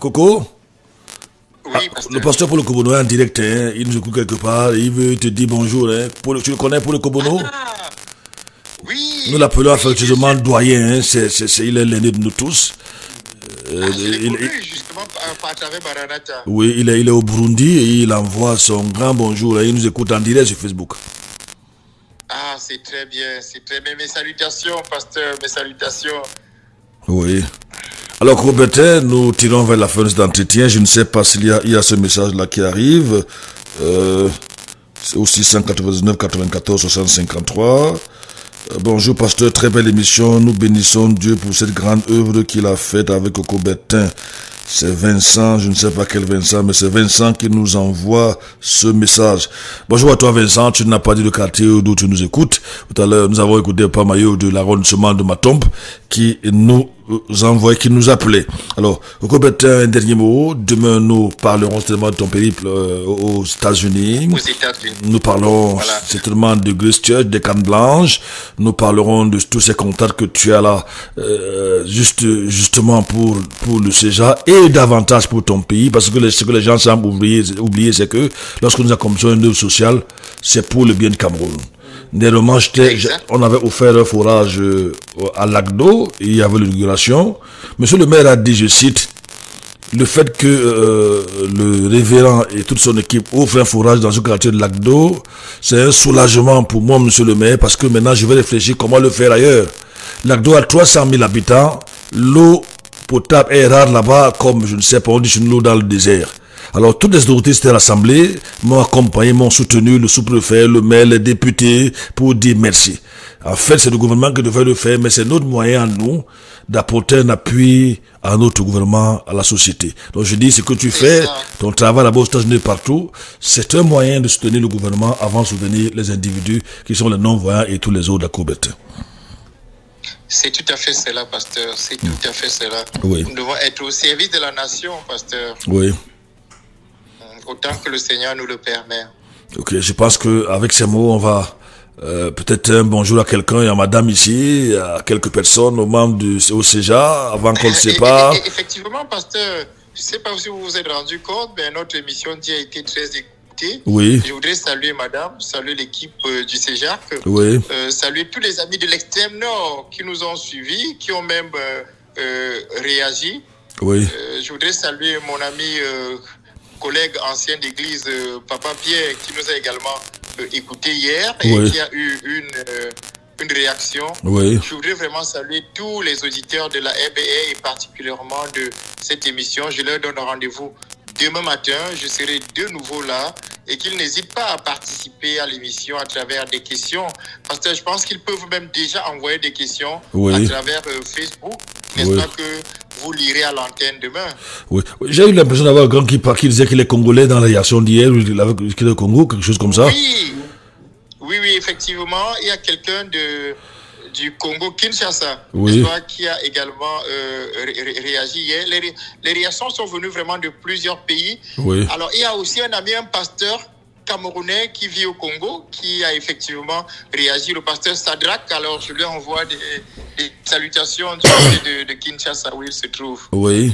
Speaker 2: Coco?
Speaker 3: Oui, pasteur.
Speaker 2: Le pasteur pour le Kobono est en direct, hein, il nous écoute quelque part, il veut te dire bonjour. Hein. Tu le connais pour le Kobono?
Speaker 3: Oui.
Speaker 2: Nous l'appelons affectueusement doyen, hein, il est l'aîné de nous tous.
Speaker 3: Justement, par travers Maranatha.
Speaker 2: Oui, il est au Burundi et il envoie son grand bonjour, hein, il nous écoute en direct sur Facebook.
Speaker 3: Ah, c'est très bien, c'est très bien. Mes salutations, pasteur, mes salutations.
Speaker 2: Oui. Alors, Coubertin, nous tirons vers la fin de cet entretien. Je ne sais pas s'il y a ce message-là qui arrive. C'est au 699 94 60 53. Bonjour, pasteur. Très belle émission. Nous bénissons Dieu pour cette grande œuvre qu'il a faite avec Coubertin. C'est Vincent, je ne sais pas quel Vincent, mais c'est Vincent qui nous envoie ce message. Bonjour à toi Vincent, tu n'as pas dit le quartier d'où tu nous écoutes. Tout à l'heure, nous avons écouté Pamayo de l'arrondissement de Matombe qui nous envoyait, qui nous appelait. Alors, Coubertin, un dernier mot. Demain, nous parlerons certainement de ton périple aux États-Unis.
Speaker 3: Aux États-Unis.
Speaker 2: Nous parlons certainement de Grace Church, des Cannes Blanches. Nous parlerons de tous ces contacts que tu as là, justement pour le Céjar et davantage pour ton pays, parce que ce que les gens semblent oublier, c'est que lorsque nous accomplissons une œuvre sociale, c'est pour le bien du Cameroun. Dernièrement, on avait offert un forage à Lagdo, il y avait l'inauguration. Monsieur le maire a dit, je cite, le fait que le révérend et toute son équipe offrent un forage dans ce quartier de Lagdo, c'est un soulagement pour moi, monsieur le maire, parce que maintenant, je vais réfléchir comment le faire ailleurs. Lagdo a 300 000 habitants, l'eau potable est rare là-bas, comme, je ne sais pas, on dit chez nous dans le désert. Alors, toutes les autorités s'étaient rassemblées, m'ont accompagné, m'ont soutenu, le sous-préfet, le maire, les députés, pour dire merci. En fait, c'est le gouvernement qui devait le faire, mais c'est notre moyen à nous d'apporter un appui à notre gouvernement, à la société. Donc, je dis, ce que tu fais, ton travail là-bas aux États-Unis partout, c'est un moyen de soutenir le gouvernement avant de soutenir les individus qui sont les non-voyants et tous les autres à Coubertin.
Speaker 3: C'est tout à fait cela, pasteur. C'est tout à fait cela.
Speaker 2: Oui.
Speaker 3: Nous devons être au service de la nation, pasteur.
Speaker 2: Oui.
Speaker 3: Autant que le Seigneur nous le permet. Ok,
Speaker 2: je pense que avec ces mots, on va peut-être un bonjour à quelqu'un et à madame ici, à quelques personnes, aux membres au Céjar, avant qu'on le sépare.
Speaker 3: Effectivement, pasteur, je ne sais pas si vous vous êtes rendu compte, mais notre émission a été très écoutée.
Speaker 2: Oui.
Speaker 3: Je voudrais saluer madame, saluer l'équipe du Céjar,
Speaker 2: oui.
Speaker 3: Saluer tous les amis de l'extrême nord qui nous ont suivis, qui ont même réagi.
Speaker 2: Oui.
Speaker 3: Je voudrais saluer mon ami collègue ancien d'église, Papa Pierre, qui nous a également écouté hier et qui a eu une réaction.
Speaker 2: Oui.
Speaker 3: Je voudrais vraiment saluer tous les auditeurs de la RBA et particulièrement de cette émission. Je leur donne rendez-vous demain matin. Je serai de nouveau là et qu'ils n'hésitent pas à participer à l'émission à travers des questions. Parce que je pense qu'ils peuvent même déjà envoyer des questions à travers Facebook. N'est-ce pas que vous lirez à l'antenne demain? Oui.
Speaker 2: J'ai eu l'impression d'avoir un grand qui disait qu'il est congolais dans la réaction d'hier, qu'il est au Congo, quelque chose comme ça.
Speaker 3: Oui, effectivement. Il y a quelqu'un du Congo, Kinshasa, qui a également réagi hier. Les réactions sont venues vraiment de plusieurs pays.
Speaker 2: Oui.
Speaker 3: Alors, il y a aussi un ami, un pasteur camerounais qui vit au Congo, qui a effectivement réagi, le pasteur Sadrak. Alors, je lui envoie des salutations du côté de Kinshasa, où il se trouve.
Speaker 2: Oui.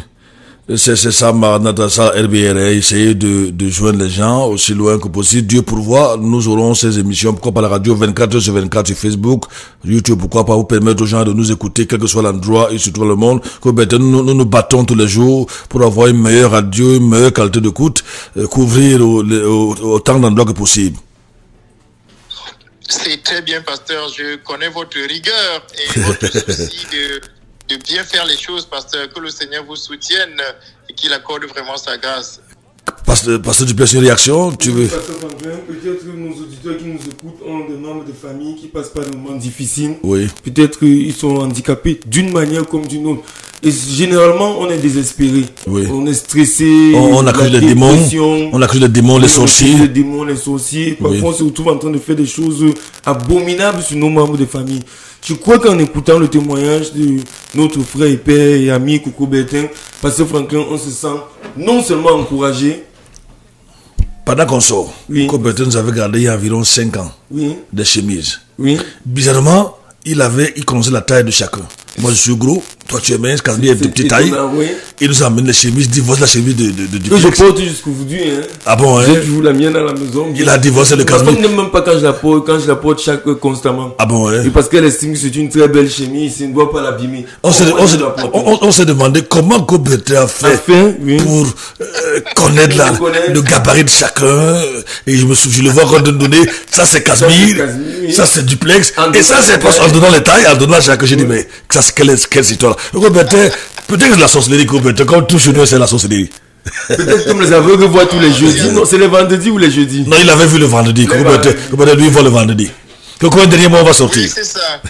Speaker 2: C'est ça, Maranatha, ça, RBR, essayer de joindre les gens aussi loin que possible. Dieu pourvoit, nous aurons ces émissions, pourquoi pas la radio 24h/24 sur Facebook, YouTube, pourquoi pas vous permettre aux gens de nous écouter, quel que soit l'endroit et sur tout le monde. Nous nous battons tous les jours pour avoir une meilleure radio, une meilleure qualité d'écoute, couvrir autant d'endroits que possible.
Speaker 3: C'est très bien, pasteur. Je connais votre rigueur et votre souci de bien faire les choses, pasteur. Que le Seigneur vous soutienne et qu'il accorde vraiment sa grâce.
Speaker 2: Pasteur Duplessis, une réaction, tu veux?
Speaker 6: Pasteur Franklin, peut-être que nos auditeurs qui nous écoutent ont des membres de famille qui passent par des moments difficiles.
Speaker 2: Oui.
Speaker 6: Peut-être qu'ils sont handicapés d'une manière comme d'une autre. Et généralement, on est désespéré.
Speaker 2: Oui.
Speaker 6: On est stressé.
Speaker 2: On accuse les démons. On accuse les démons, les sorciers.
Speaker 6: Les démons, les sorciers. Parfois, on se retrouve en train de faire des choses abominables sur nos membres de famille. Je crois qu'en écoutant le témoignage de notre frère et père et ami Coco Bertin, Pasteur Franklin, on se sent non seulement encouragé.
Speaker 2: Pendant qu'on sort,
Speaker 6: oui.
Speaker 2: Coco Bertin nous avait gardé il y a environ 5 ans
Speaker 6: oui.
Speaker 2: des chemises.
Speaker 6: Oui.
Speaker 2: Bizarrement, il connaissait la taille de chacun. Moi je suis gros, toi tu es mince, quand il est de petite taille.
Speaker 6: Oui.
Speaker 2: Il nous amène les chemises, divorce la chemise de
Speaker 6: que je porte jusqu'aujourd'hui. Hein.
Speaker 2: Ah bon, hein?
Speaker 6: J'ai toujours la mienne à la maison.
Speaker 2: Il a divorcé le Casimir.
Speaker 6: Je n'aime même pas quand je la porte constamment.
Speaker 2: Ah bon, hein?
Speaker 6: Et parce qu'elle estime que c'est une très belle chemise, il ne doit pas l'abîmer.
Speaker 2: On s'est demandé comment Coberté a fait oui. pour connaître le gabarit de chacun. Et je le vois encore donner, ça c'est Casimir, oui. Ça c'est Duplex, et ça c'est en donnant les tailles, en donnant à chacun. J'ai dit, mais ça c'est quelle histoire? Coberté, peut-être que c'est la sorcellerie, Coberté, comme tout chez nous c'est la sorcellerie.
Speaker 6: Peut-être comme les aveugles voient tous les jeudis. Non, c'est les vendredis ou les jeudis?
Speaker 2: Non, il avait vu le vendredi. Coberté, lui, il voit le vendredi. Combien de dernier mois on va sortir?
Speaker 3: Oui, c'est ça.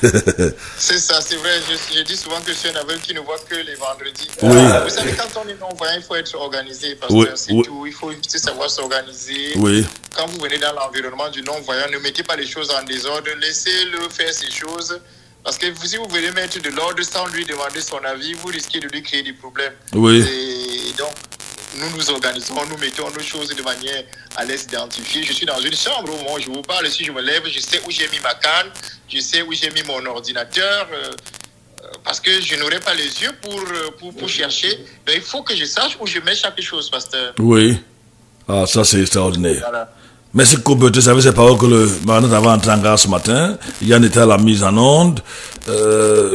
Speaker 3: C'est ça, c'est vrai. Je dis souvent que je suis un aveugle qui ne voit que les vendredis.
Speaker 2: Oui.
Speaker 3: Vous savez, quand on est non-voyant, il faut être organisé. Parce
Speaker 2: oui.
Speaker 3: que c'est oui. tout. Il faut savoir s'organiser.
Speaker 2: Oui.
Speaker 3: Quand vous venez dans l'environnement du non-voyant, ne mettez pas les choses en désordre. Laissez-le faire ses choses. Parce que si vous venez mettre de l'ordre sans lui demander son avis, vous risquez de lui créer des problèmes.
Speaker 2: Oui.
Speaker 3: Et donc, nous nous organisons, nous mettons nos choses de manière à les identifier. Je suis dans une chambre au moment où je vous parle. Si je me lève, je sais où j'ai mis ma canne, je sais où j'ai mis mon ordinateur. Parce que je n'aurai pas les yeux pour chercher. Mais il faut que je sache où je mets chaque chose, pasteur.
Speaker 2: Oui. Ah, ça c'est extraordinaire.
Speaker 3: Voilà.
Speaker 2: Merci Coberté, vous savez, c'est pas que le Maranatha avait entré en gare ce matin. Yann était à la mise en onde.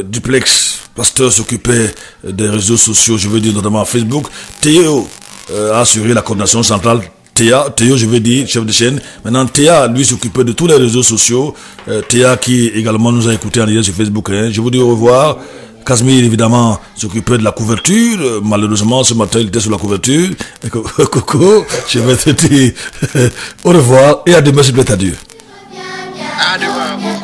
Speaker 2: Duplex, pasteur, s'occupait des réseaux sociaux, je veux dire notamment Facebook. Théo a assuré la coordination centrale. Théo, je veux dire, chef de chaîne. Maintenant, Théa, lui, s'occupait de tous les réseaux sociaux. Théa qui également nous a écouté en direct sur Facebook. Hein. Je vous dis au revoir. Casimir, évidemment, s'occupait de la couverture. Malheureusement, ce matin, il était sur la couverture. Coco, je vais te dire au revoir et à demain, s'il plaît à Dieu.
Speaker 3: À demain.